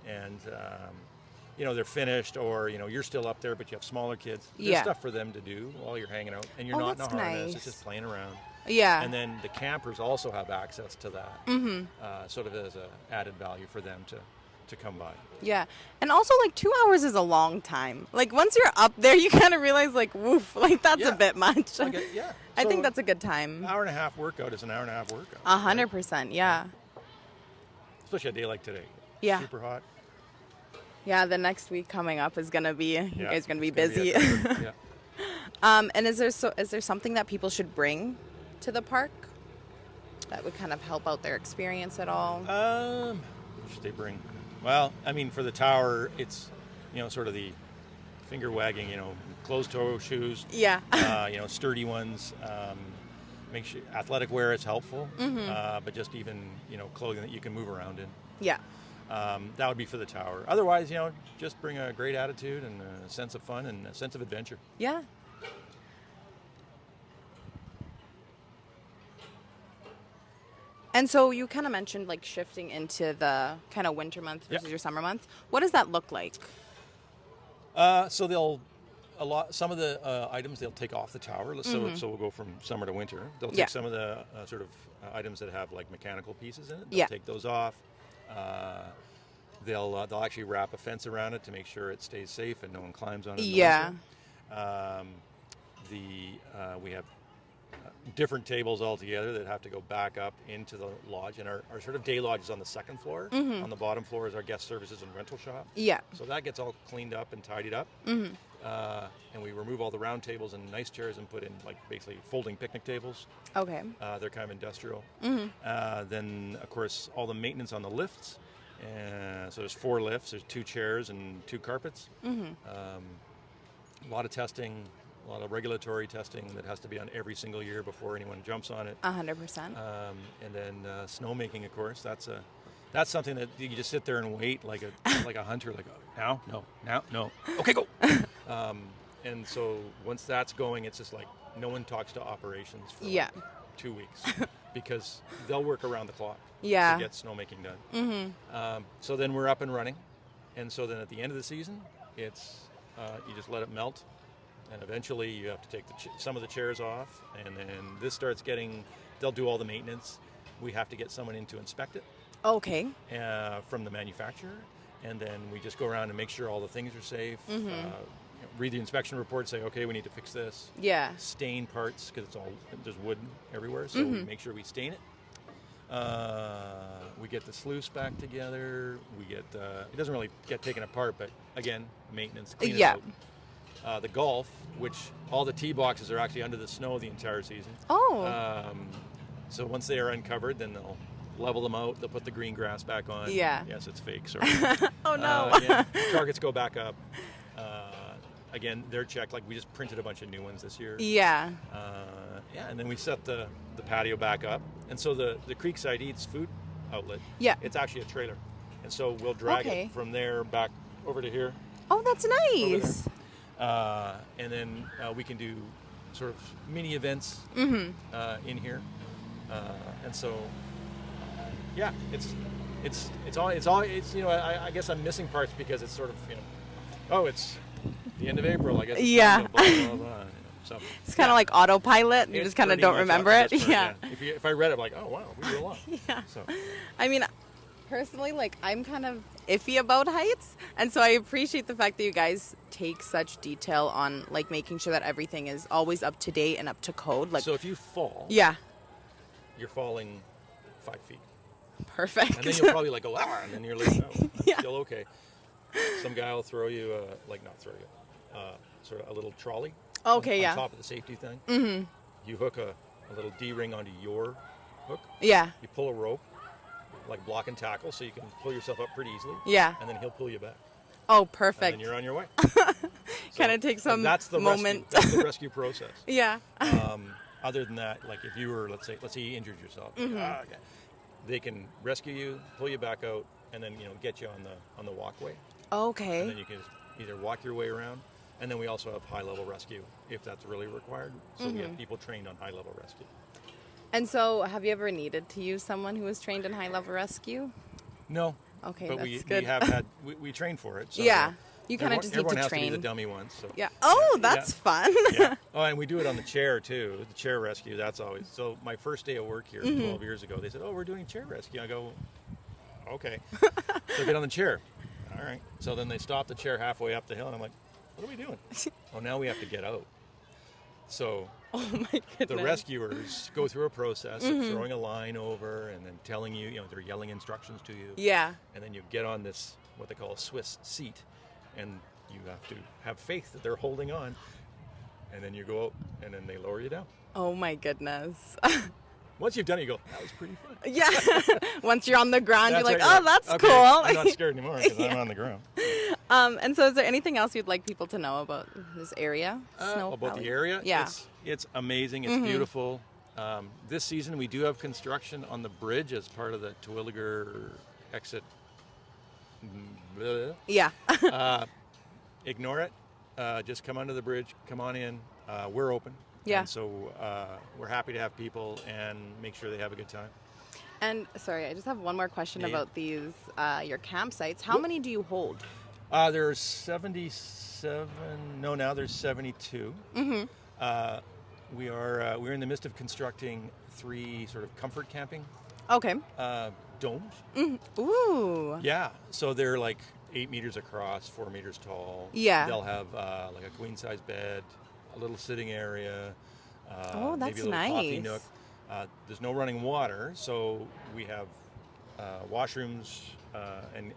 Speaker 8: they're finished, or you're still up there but you have smaller kids, there's stuff for them to do while you're hanging out, and you're not in a harness.
Speaker 9: Nice.
Speaker 8: It's just playing around.
Speaker 9: Yeah.
Speaker 8: And then the campers also have access to that, sort of as a added value for them to come by.
Speaker 9: Yeah. And also, like, 2 hours is a long time. Like, once you're up there, you kind of realize, like, woof, like, that's a bit much. I think that's a good time.
Speaker 8: An hour and a half workout is an hour and a half workout.
Speaker 9: 100%, yeah.
Speaker 8: Especially a day like today.
Speaker 9: Yeah.
Speaker 8: Super hot.
Speaker 9: Yeah, the next week coming up is going to be, you guys are going to be busy.
Speaker 8: Yeah.
Speaker 9: And is there something that people should bring to the park that would kind of help out their experience at all?
Speaker 8: What should they bring? Well, I mean, for the tower, it's, sort of the finger wagging, closed-toe shoes.
Speaker 9: Yeah.
Speaker 8: Sturdy ones. Make sure athletic wear is helpful, but just even, clothing that you can move around in.
Speaker 9: Yeah.
Speaker 8: That would be for the tower. Otherwise, just bring a great attitude and a sense of fun and a sense of adventure.
Speaker 9: Yeah. And so you kind of mentioned like shifting into the kind of winter month versus your summer month. What does that look like?
Speaker 8: So some of the items they'll take off the tower. So we'll go from summer to winter. They'll take some of the sort of items that have like mechanical pieces in it. They'll take those off. They'll actually wrap a fence around it to make sure it stays safe and no one climbs on it.
Speaker 9: Yeah.
Speaker 8: We have different tables altogether that have to go back up into the lodge, and our sort of day lodge is on the second floor. On the bottom floor is our guest services and rental shop.
Speaker 9: Yeah.
Speaker 8: So that gets all cleaned up and tidied up. And we remove all the round tables and nice chairs and put in like basically folding picnic tables.
Speaker 9: Okay.
Speaker 8: They're kind of industrial. Then of course all the maintenance on the lifts. So there's 4 lifts, there's 2 chairs and 2 carpets. A lot of testing, a lot of regulatory testing that has to be on every single year before anyone jumps on it.
Speaker 9: 100%.
Speaker 8: And then snowmaking, of course, that's something that you just sit there and wait like a hunter, like now, no, okay, go. And so once that's going, it's just like no one talks to operations for like 2 weeks because they'll work around the clock to get snowmaking done. So then we're up and running, and so then at the end of the season, it's you just let it melt. And eventually you have to take some of the chairs off, and then this starts they'll do all the maintenance. We have to get someone in to inspect it.
Speaker 9: Okay.
Speaker 8: From the manufacturer, and then we just go around and make sure all the things are safe. Read the inspection report, say, okay, we need to fix this.
Speaker 9: Yeah.
Speaker 8: Stain parts, because there's wood everywhere, so we make sure we stain it. We get the sluice back together. It doesn't really get taken apart, but again, maintenance, clean it out. The golf, which all the tee boxes are actually under the snow the entire season.
Speaker 9: Oh.
Speaker 8: So once they are uncovered, then they'll level them out. They'll put the green grass back on.
Speaker 9: Yeah.
Speaker 8: Yes, it's fake. Sorry.
Speaker 9: Oh no.
Speaker 8: Targets go back up. Again, they're checked. Like we just printed a bunch of new ones this year.
Speaker 9: Yeah.
Speaker 8: And then we set the patio back up. And so the Creekside Eats food outlet.
Speaker 9: Yeah.
Speaker 8: It's actually a trailer, and so we'll drag it from there back over to here.
Speaker 9: Oh, that's nice.
Speaker 8: And then we can do sort of mini events in here, and so it's all I guess I'm missing parts because it's sort of it's the end of April, I guess.
Speaker 9: Yeah.
Speaker 8: Blah, blah, blah, so
Speaker 9: it's kind of like autopilot. You just kind of don't remember it. Yeah.
Speaker 8: If I read it, I'm like, oh wow, we do a lot.
Speaker 9: Yeah.
Speaker 8: So.
Speaker 9: I mean, personally, like, I'm kind of iffy about heights. And so I appreciate the fact that you guys take such detail on, like, making sure that everything is always up to date and up to code. Like,
Speaker 8: so if you fall,
Speaker 9: yeah,
Speaker 8: you're falling 5 feet.
Speaker 9: Perfect.
Speaker 8: And then you'll probably like go, and then you're like, oh, I'm
Speaker 9: Yeah.
Speaker 8: still okay. Some guy will throw you, sort of a little trolley.
Speaker 9: Okay,
Speaker 8: on top of the safety thing.
Speaker 9: Mm-hmm.
Speaker 8: You hook a little D-ring onto your hook.
Speaker 9: Yeah.
Speaker 8: You pull a rope, like block and tackle, so you can pull yourself up pretty easily.
Speaker 9: Yeah.
Speaker 8: And then he'll pull you back.
Speaker 9: Oh, perfect.
Speaker 8: And then you're on your way.
Speaker 9: Kind of takes some
Speaker 8: that's the
Speaker 9: moment.
Speaker 8: That's the rescue process.
Speaker 9: Yeah.
Speaker 8: Other than that, like if you were, let's say you injured yourself, okay, they can rescue you, pull you back out, and then get you on the walkway.
Speaker 9: Okay.
Speaker 8: And then you can either walk your way around, and then we also have high-level rescue if that's really required. So we have people trained on high-level rescue.
Speaker 9: And so, have you ever needed to use someone who was trained in high-level rescue?
Speaker 8: No.
Speaker 9: Okay,
Speaker 8: but
Speaker 9: that's
Speaker 8: we
Speaker 9: good.
Speaker 8: have had we train for it. So
Speaker 9: yeah. You kind of just need to
Speaker 8: everyone
Speaker 9: train.
Speaker 8: has to be the dummy once. So.
Speaker 9: Yeah. Oh, that's fun.
Speaker 8: Yeah. Oh, and we do it on the chair too. The chair rescue. That's always. So my first day of work here, 12 years ago, they said, "Oh, we're doing chair rescue." I go, "Okay." So get on the chair. All right. So then they stop the chair halfway up the hill, and I'm like, "What are we doing?" Oh, now we have to get out. So
Speaker 9: oh my goodness.
Speaker 8: the rescuers go through a process of throwing a line over and then telling you, they're yelling instructions to you.
Speaker 9: Yeah.
Speaker 8: And then you get on this, what they call a Swiss seat, and you have to have faith that they're holding on. And then you go out, and then they lower you down.
Speaker 9: Oh my goodness.
Speaker 8: Once you've done it, you go, that was pretty fun.
Speaker 9: Yeah. Once you're on the ground, you're like,
Speaker 8: right,
Speaker 9: oh, that's
Speaker 8: okay,
Speaker 9: cool.
Speaker 8: I'm not scared anymore because I'm on the ground.
Speaker 9: And so is there anything else you'd like people to know about this area? Snow
Speaker 8: About
Speaker 9: Valley?
Speaker 8: the area?
Speaker 9: Yeah.
Speaker 8: It's amazing. It's beautiful. This season, we do have construction on the bridge as part of the Terwilliger exit.
Speaker 9: Yeah.
Speaker 8: Ignore it. Just come under the bridge. Come on in. We're open.
Speaker 9: Yeah.
Speaker 8: And so we're happy to have people and make sure they have a good time.
Speaker 9: And sorry, I just have one more question about these, your campsites. How many do you hold?
Speaker 8: There's 77. No, now there's 72. We're in the midst of constructing 3 sort of comfort camping.
Speaker 9: Okay.
Speaker 8: Domes.
Speaker 9: Ooh.
Speaker 8: Yeah. So they're like 8 meters across, 4 meters tall.
Speaker 9: Yeah.
Speaker 8: They'll have like a queen size bed, a little sitting area.
Speaker 9: Oh, that's
Speaker 8: maybe a little
Speaker 9: nice.
Speaker 8: coffee nook. There's no running water, so we have washrooms and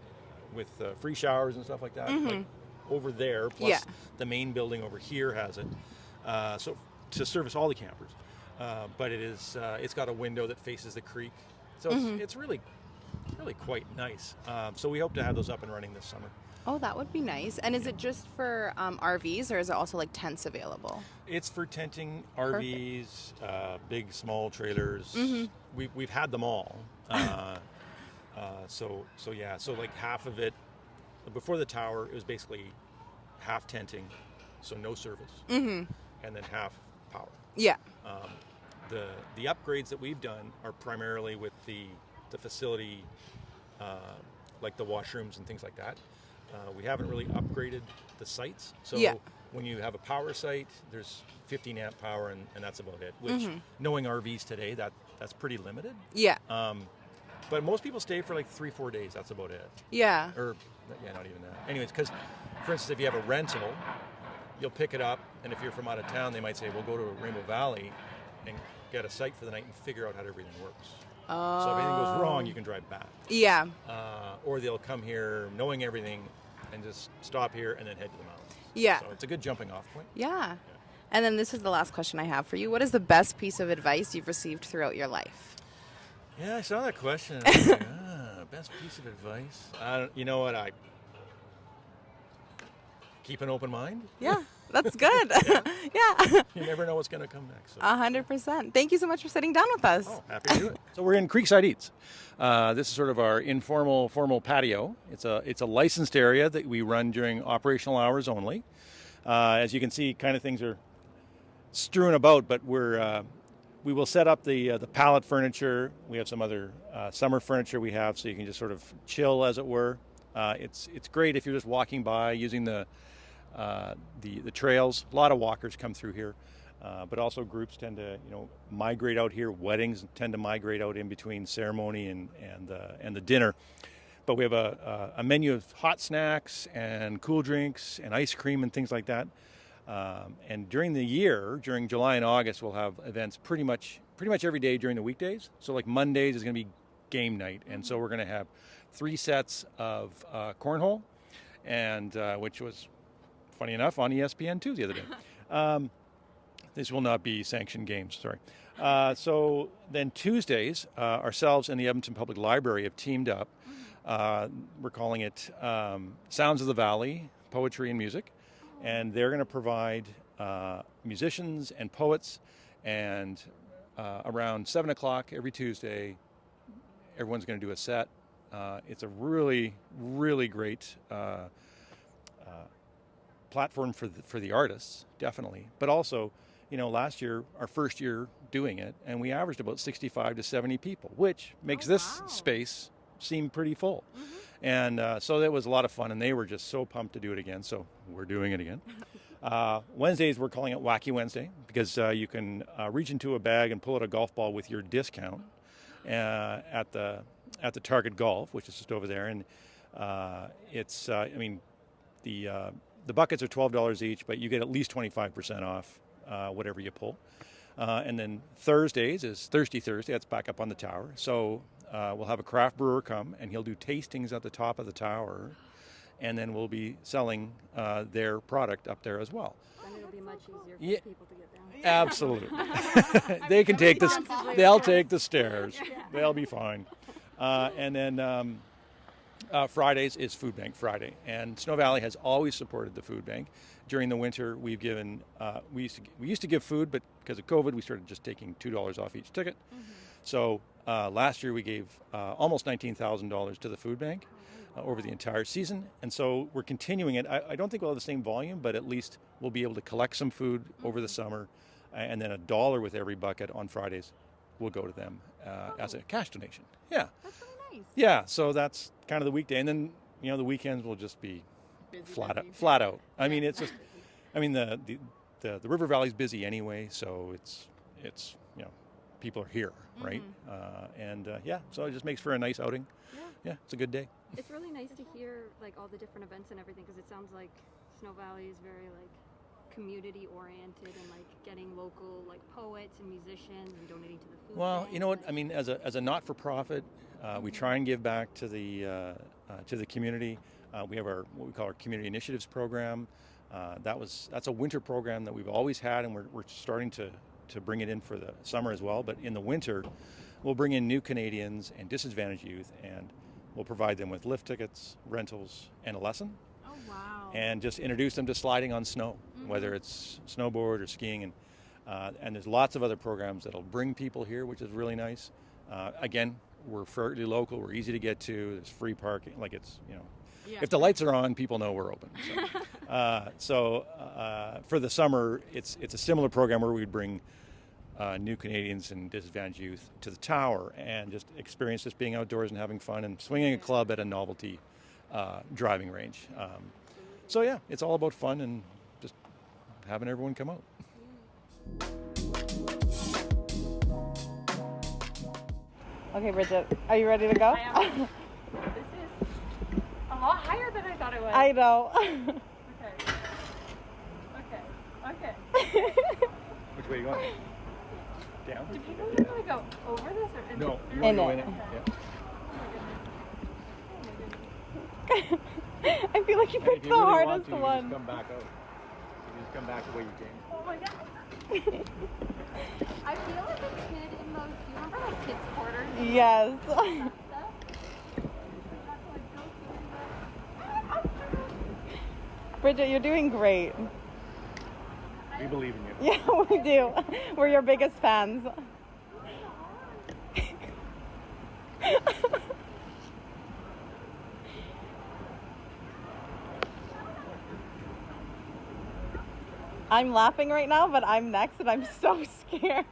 Speaker 8: with free showers and stuff like that. Like over there, plus the main building over here has it. So to service all the campers, but it's got a window that faces the creek, so it's really quite nice. So we hope to have those up and running this summer.
Speaker 9: Oh, that would be nice. And is it just for RVs, or is it also like tents available?
Speaker 8: It's for tenting, RVs, big, small trailers. We've had them all. So like half of it, before the tower, it was basically half tenting, so no service, and then half power.
Speaker 9: Yeah.
Speaker 8: The upgrades that we've done are primarily with the facility, like the washrooms and things like that. We haven't really upgraded the sites. So when you have a power site, there's 15 amp power and that's about it, which knowing RVs today, that's pretty limited.
Speaker 9: Yeah.
Speaker 8: But most people stay for like 3-4 days. That's about it.
Speaker 9: Yeah.
Speaker 8: Or, not even that. Anyways, because, for instance, if you have a rental, you'll pick it up, and if you're from out of town, they might say, we'll go to Rainbow Valley and get a site for the night and figure out how everything works. So if anything goes wrong, you can drive back.
Speaker 9: Yeah.
Speaker 8: Or they'll come here knowing everything and just stop here and then head to the mountains.
Speaker 9: Yeah.
Speaker 8: So it's a good jumping off point.
Speaker 9: Yeah. And then this is the last question I have for you. What is the best piece of advice you've received throughout your life?
Speaker 8: Yeah, I saw that question. I was like, best piece of advice. You know what? I keep an open mind.
Speaker 9: Yeah, that's good. Yeah.
Speaker 8: You never know what's going to come next. So.
Speaker 9: 100%. Thank you so much for sitting down with us.
Speaker 8: Oh, happy to do it. So we're in Creekside Eats. This is sort of our formal patio. It's a licensed area that we run during operational hours only. As you can see, kind of things are strewn about, but we will set up the pallet furniture. We have some other summer furniture we have, so you can just sort of chill, as it were. It's great if you're just walking by using the trails. A lot of walkers come through here. But also groups tend to, migrate out here. Weddings tend to migrate out in between ceremony and the dinner. But we have a menu of hot snacks and cool drinks and ice cream and things like that. And during the year, during July and August, we'll have events pretty much every day during the weekdays. So like Mondays is going to be game night, and so we're going to have 3 sets of cornhole, and which was funny enough on ESPN2 the other day. This will not be sanctioned games, sorry. So then Tuesdays, ourselves and the Edmonton Public Library have teamed up. We're calling it Sounds of the Valley, Poetry and Music. And they're going to provide musicians and poets. And around 7 o'clock every Tuesday, everyone's going to do a set. It's a really, really great platform for the artists, definitely. But also, last year, our first year doing it, and we averaged about 65 to 70 people, which makes this space seem pretty full. And so that was a lot of fun, and they were just so pumped to do it again, so we're doing it again. Wednesdays, we're calling it Wacky Wednesday, because you can reach into a bag and pull out a golf ball with your discount at the Target Golf, which is just over there. And it's, the buckets are $12 each, but you get at least 25% off whatever you pull. And then Thursdays is Thirsty Thursday. That's back up on the tower. So we'll have a craft brewer come, and he'll do tastings at the top of the tower, and then we'll be selling their product up there as well.
Speaker 10: And it'll be much easier for people to get down.
Speaker 8: Absolutely. They can take they'll take the stairs. They'll be fine. And then Fridays is Food Bank Friday, and Snow Valley has always supported the food bank. During the winter, we've given we used to give food, but because of COVID, we started just taking $2 off each ticket. So last year we gave almost $19,000 to the food bank over the entire season, and so we're continuing it. I don't think we'll have the same volume, but at least we'll be able to collect some food over the summer, and then $1 with every bucket on Fridays will go to them as a cash donation. Yeah.
Speaker 10: That's really nice.
Speaker 8: Yeah, so that's kind of the weekday, and then the weekends will just be flat out. I mean, it's just, the River Valley's busy anyway, so it's people are here, right? So it just makes for a nice outing. Yeah, it's a good day.
Speaker 10: It's really nice to hear like all the different events and everything, because it sounds like Snow Valley is very like community oriented and like getting local like poets and musicians and donating to the food.
Speaker 8: Well, you know what I mean. As a not-for-profit, we try and give back to the community. We have what we call our community initiatives program. That's a winter program that we've always had, and we're starting to bring it in for the summer as well. But in the winter, we'll bring in new Canadians and disadvantaged youth, and we'll provide them with lift tickets, rentals, and a lesson.
Speaker 10: Oh, wow.
Speaker 8: And just introduce them to sliding on snow, whether it's snowboard or skiing. And there's lots of other programs that'll bring people here, which is really nice. Again, we're fairly local. We're easy to get to. There's free parking. Like it's, if the lights are on, people know we're open. So, for the summer, it's a similar program where we'd bring new Canadians and disadvantaged youth to the tower and just experience just being outdoors and having fun and swinging a club at a novelty driving range. So yeah, it's all about fun and just having everyone come out.
Speaker 3: Okay, Bridget, are you ready to go?
Speaker 10: I am. This is a lot higher than I thought it was.
Speaker 3: I know.
Speaker 10: Okay.
Speaker 8: Which way are you going? Down?
Speaker 10: Do people usually go over this or in
Speaker 8: No,
Speaker 10: it?
Speaker 8: you want to go
Speaker 3: In
Speaker 8: in it.
Speaker 3: it. I feel like you picked the hardest one.
Speaker 8: Just come back out. You just come back the way you came.
Speaker 10: Oh my god. I feel like a kid in those, do you remember like kids quarters?
Speaker 3: Yes. Bridget, you're doing great.
Speaker 8: We believe in you.
Speaker 3: Yeah, we do. We're your biggest fans. I'm laughing right now, but I'm next and I'm so scared.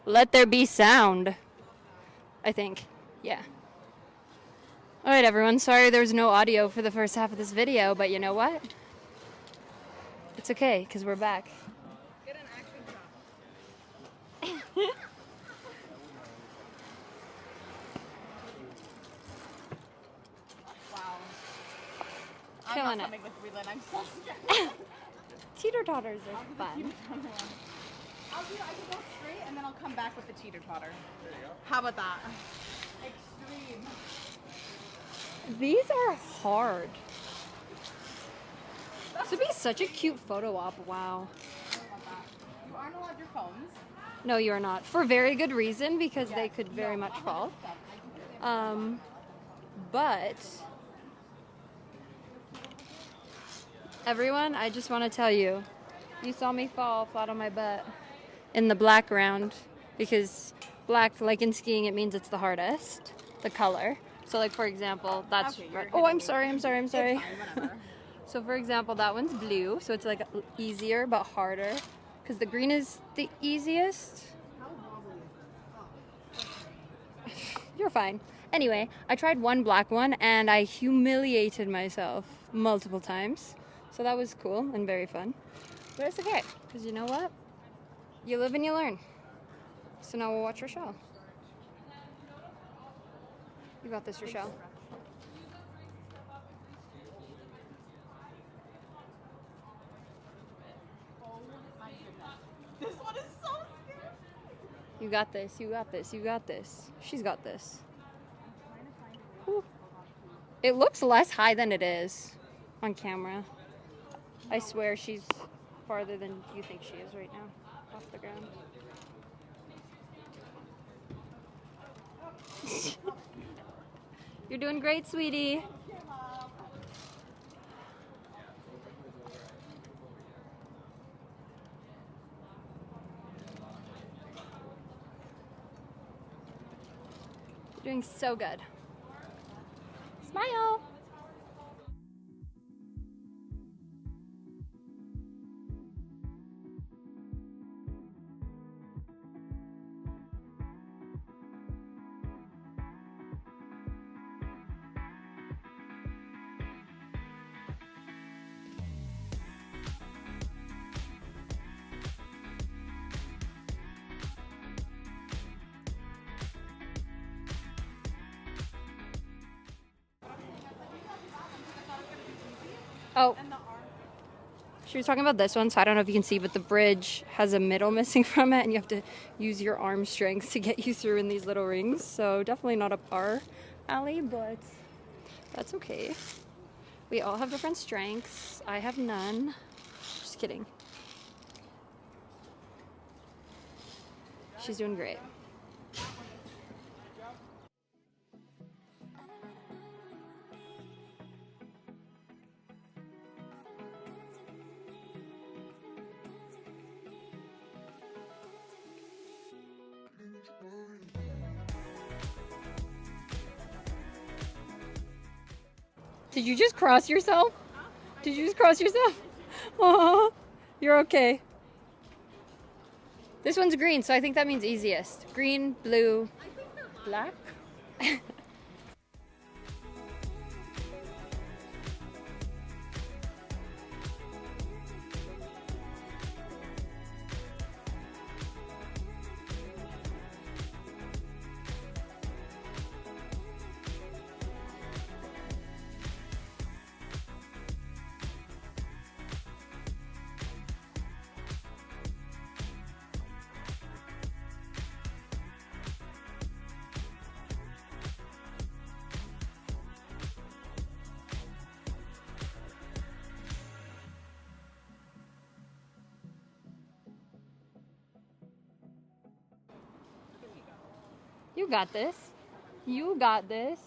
Speaker 10: Let there be sound. I think. Yeah. Alright, everyone. Sorry there's no audio for the first half of this video, but you know what? It's okay, because we're back.
Speaker 3: Get an action shot. Wow. I'm
Speaker 10: Killing
Speaker 3: not
Speaker 10: it.
Speaker 3: coming with Relin. I'm so scared.
Speaker 10: Teeter-totters are fun.
Speaker 3: I can go straight and then I'll come back with the teeter-totter. There you go. How about that? Extreme.
Speaker 10: These are hard. This would be such a cute photo op. Wow.
Speaker 3: You aren't allowed your phones.
Speaker 10: No, you are not. For very good reason, because they could very much fall. But everyone, I just want to tell you, you saw me fall flat on my butt in the black round, because black, like in skiing, it means it's the hardest, the color. So like, for example, that's, oh, I'm sorry.
Speaker 3: It's fine, whatever.
Speaker 10: So for example, that one's blue, so it's like easier but harder, because the green is the easiest. You're fine. Anyway, I tried one black one and I humiliated myself multiple times. So that was cool and very fun. But it's okay, because you know what? You live and you learn. So now we'll watch Rochelle. You got this, Rochelle.
Speaker 3: This one is so scary.
Speaker 10: You got this, you got this, you got this. She's got this. Ooh. It looks less high than it is on camera. I swear she's farther than you think she is right now, off the ground. You're doing great, sweetie. You're doing so good. Smile. Oh, she was talking about this one, so I don't know if you can see, but the bridge has a middle missing from it, and you have to use your arm strength to get you through in these little rings. So definitely not up our alley, but that's okay. We all have different strengths. I have none. Just kidding. She's doing great. Did you just cross yourself? Did you just cross yourself? Oh, you're okay. This one's green, so I think that means easiest. Green, blue, black. You got this. You got this.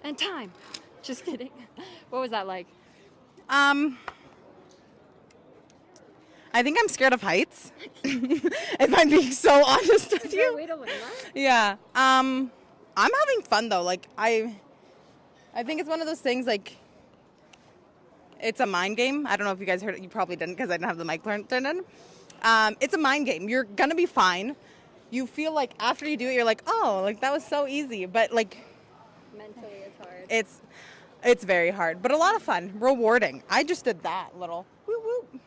Speaker 10: And time. Just kidding. What was that like?
Speaker 9: I think I'm scared of heights. If I'm being so honest with you.
Speaker 10: Way to learn that?
Speaker 9: Yeah. I'm having fun though. Like I think it's one of those things like It's a mind game. I don't know if you guys heard it. You probably didn't because I didn't have the mic turned in. It's a mind game. You're going to be fine. You feel like after you do it, you're like, oh, like that was so easy. But like
Speaker 10: Mentally, it's hard.
Speaker 9: It's very hard, but a lot of fun, rewarding. I just did that little whoop whoop.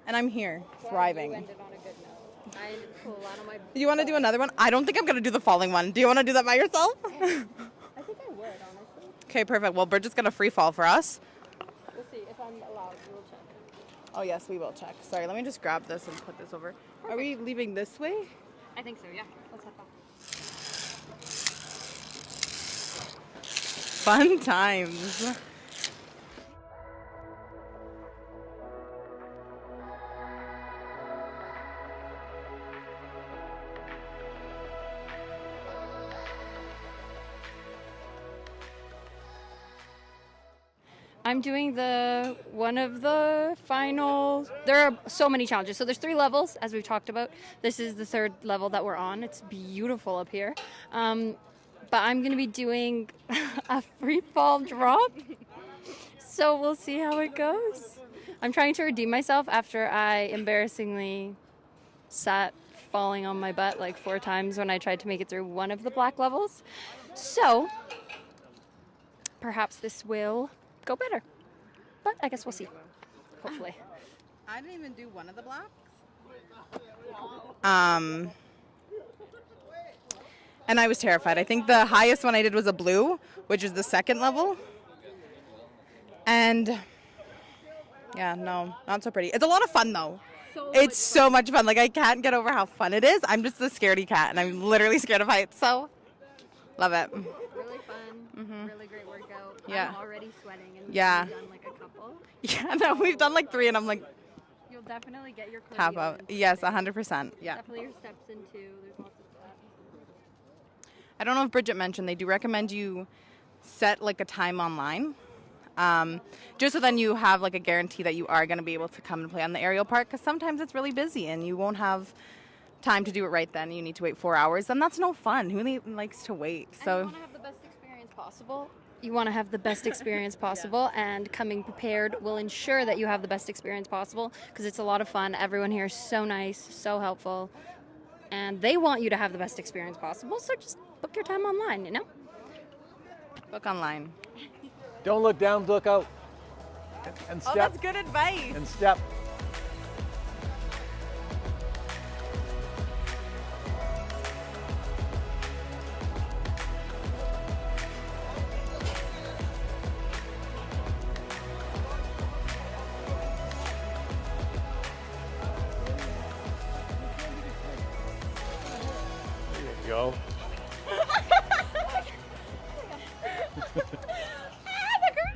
Speaker 9: And I'm here, thriving.
Speaker 10: You ended on a good note. I pull a lot of my...
Speaker 9: You want to do another one? I don't think I'm going to do the falling one. Do you want to do that by yourself?
Speaker 10: I think I would, honestly.
Speaker 9: Okay, perfect. Well, Bridget's going to free fall for us.
Speaker 10: We'll see if I'm allowed. We'll check.
Speaker 9: Oh, yes, we will check. Sorry, let me just grab this and put this over. Perfect. Are we leaving this way?
Speaker 10: I think so, yeah. Let's head back.
Speaker 9: Fun times.
Speaker 10: I'm doing one of the final, there are so many challenges. So there's 3 levels, as we've talked about. This is the 3rd level that we're on. It's beautiful up here. But I'm going to be doing a free fall drop. So we'll see how it goes. I'm trying to redeem myself after I embarrassingly sat falling on my butt like 4 times when I tried to make it through one of the black levels. So perhaps this will go better. But I guess we'll see. Hopefully.
Speaker 9: I didn't even do one of the blocks. And I was terrified. I think the highest one I did was a blue, which is the 2nd level. And yeah, no, not so pretty. It's a lot of fun though. It's so much fun. Like I can't get over how fun it is. I'm just a scaredy cat and I'm literally scared of heights. So love it.
Speaker 10: Really fun. Really great workout.
Speaker 9: Yeah.
Speaker 10: I'm already sweating and
Speaker 9: Yeah.
Speaker 10: we've done like a couple.
Speaker 9: Yeah, no, we've done like 3 and I'm like
Speaker 10: You'll definitely get your cardio
Speaker 9: tap out.
Speaker 10: in.
Speaker 9: Yes, 100%. Yeah.
Speaker 10: Definitely your steps in too. There's lots of that.
Speaker 9: I don't know if Bridget mentioned, they do recommend you set like a time online. Just so then you have like a guarantee that you are going to be able to come and play on the aerial park, because sometimes it's really busy and you won't have time to do it right then. You need to wait 4 hours, and that's no fun. Who likes to wait? So
Speaker 10: you want to have the best experience possible. You want to have the best experience possible, and coming prepared will ensure that you have the best experience possible, because it's a lot of fun. Everyone here is so nice, so helpful, and they want you to have the best experience possible. So just book your time online, you know?
Speaker 9: book online.
Speaker 11: Don't look down, look out. And step.
Speaker 9: Oh, that's good advice.
Speaker 11: And step. There you go.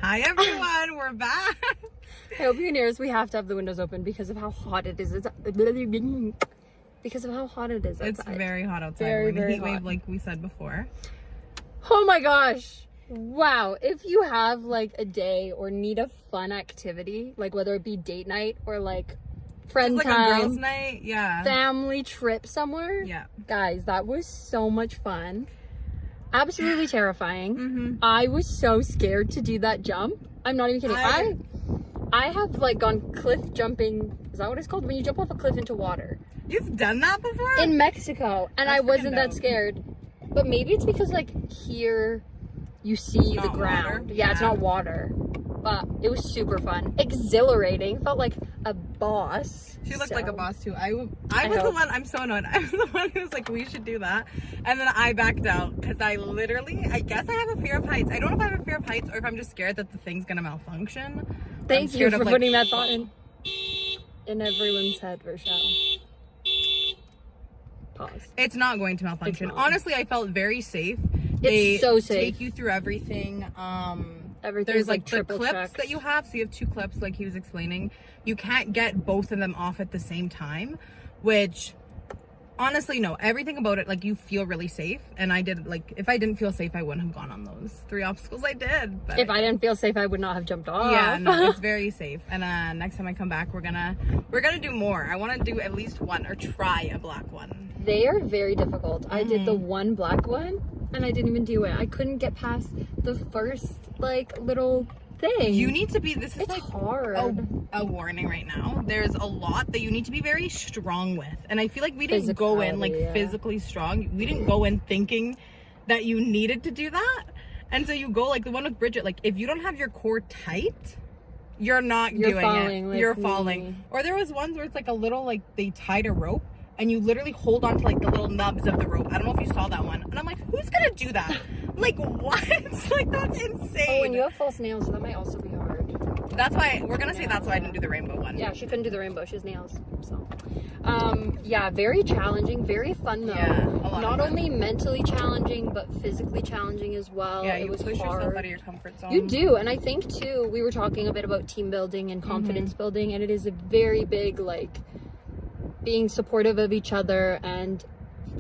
Speaker 3: Hi everyone, we're back.
Speaker 10: I hope you can hear us. We have to have the windows open because of how hot it is. Because of how hot it is outside.
Speaker 3: It's very hot outside.
Speaker 10: Very,
Speaker 3: we're in a
Speaker 10: very
Speaker 3: heat wave
Speaker 10: hot.
Speaker 3: like we said before.
Speaker 10: Oh my gosh. Wow. If you have like a day or need a fun activity, like whether it be date night or like friend
Speaker 3: Just like
Speaker 10: time,
Speaker 3: a girls' night, yeah.
Speaker 10: family trip somewhere.
Speaker 3: Yeah.
Speaker 10: Guys, that was so much fun. Absolutely terrifying. I was so scared to do that jump. I'm not even kidding. I have like gone cliff jumping. Is that what it's called? When you jump off a cliff into water.
Speaker 3: You've done that before?
Speaker 10: In Mexico. And
Speaker 3: That's
Speaker 10: I wasn't
Speaker 3: freaking
Speaker 10: that
Speaker 3: dope.
Speaker 10: scared. But maybe it's because like here you see the
Speaker 3: not
Speaker 10: ground.
Speaker 3: water.
Speaker 10: Yeah, it's
Speaker 3: Yeah.
Speaker 10: not water. But it was super fun. Exhilarating. Felt like a boss.
Speaker 3: She looked like a
Speaker 10: So-
Speaker 3: boss too. I was
Speaker 10: I
Speaker 3: the
Speaker 10: hope.
Speaker 3: one, I'm so annoyed. I was the one who was like, we should do that. And then I backed out because I guess I have a fear of heights. I don't know if I have a fear of heights or if I'm just scared that the thing's gonna malfunction. I'm
Speaker 10: Thank you
Speaker 3: scared
Speaker 10: for
Speaker 3: of, like,
Speaker 10: putting that thought in everyone's head, Rochelle. Pause.
Speaker 3: It's not going to malfunction.
Speaker 10: not.
Speaker 3: Honestly, I felt very safe.
Speaker 10: It's
Speaker 3: They
Speaker 10: so safe.
Speaker 3: take you through everything.
Speaker 10: Everything's
Speaker 3: There's
Speaker 10: like
Speaker 3: like the
Speaker 10: triple
Speaker 3: clips
Speaker 10: checked.
Speaker 3: that you have. So you have 2 clips, like he was explaining. You can't get both of them off at the same time, which honestly, no, everything about it, like you feel really safe. And I did, like, if I didn't feel safe, I wouldn't have gone on those 3 obstacles I did. But
Speaker 10: If I didn't feel safe, I would not have jumped off.
Speaker 3: yeah, no, it's very safe. And next time I come back, we're gonna do more. I want to do at least one or try a black one.
Speaker 10: They are very difficult. I did the one black one and I didn't even do it. I couldn't get past the first like little
Speaker 4: thing.
Speaker 3: You need to be, this is
Speaker 4: It's
Speaker 3: like
Speaker 4: hard.
Speaker 3: a warning right now. There's a lot that you need to be very strong with. And I feel like we didn't go in like physically strong. We didn't go in thinking that you needed to do that. And so you go like the one with Bridget, like if you don't have your core tight, you're not doing it.
Speaker 4: Like
Speaker 3: you're falling. Or there was ones where it's like a little, like they tied a rope and you literally hold on to like the little nubs of the rope. I don't know if you saw that one. And I'm like, who's gonna do that? Like what? Like that's insane.
Speaker 4: Oh, and you have false nails, so that might also be hard.
Speaker 3: That's why we're gonna say that's why I didn't do the rainbow one.
Speaker 4: Yeah, she couldn't do the rainbow. She has nails. So, yeah, very challenging, very fun though.
Speaker 3: Yeah, a lot
Speaker 4: Not
Speaker 3: of fun.
Speaker 4: only mentally challenging, but physically challenging as well.
Speaker 3: Yeah,
Speaker 4: it was
Speaker 3: push
Speaker 4: hard.
Speaker 3: yourself out of your comfort zone.
Speaker 4: You do, and I think too, we were talking a bit about team building and confidence building, and it is a very big, like, being supportive of each other and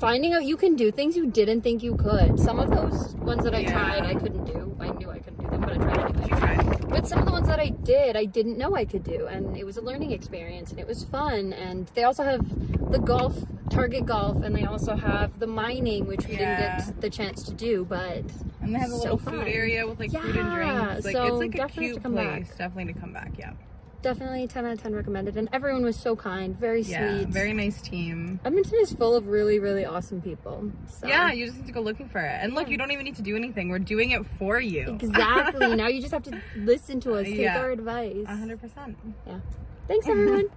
Speaker 4: finding out you can do things you didn't think you could. Some of those ones that I tried, I couldn't do. I knew I couldn't do them, but I tried anyway.
Speaker 3: You tried.
Speaker 4: But some of the ones that I did, I didn't know I could do, and it was a learning experience, and it was fun. And they also have the golf, Target Golf, and they also have the mining, which we didn't get the chance to do, but
Speaker 3: and they have a little food area with like food and drinks. Like
Speaker 4: so
Speaker 3: it's like a cute place.
Speaker 4: Back.
Speaker 3: Definitely to come back. Yeah.
Speaker 4: Definitely 10 out of 10 recommended, and everyone was so kind, very sweet.
Speaker 3: Very nice team.
Speaker 4: Edmonton is full of really, really awesome people. So.
Speaker 3: Yeah, you just need to go looking for it. And look, you don't even need to do anything. We're doing it for you.
Speaker 4: Exactly. Now you just have to listen to us, take our advice.
Speaker 3: 100%.
Speaker 4: Yeah. Thanks, everyone.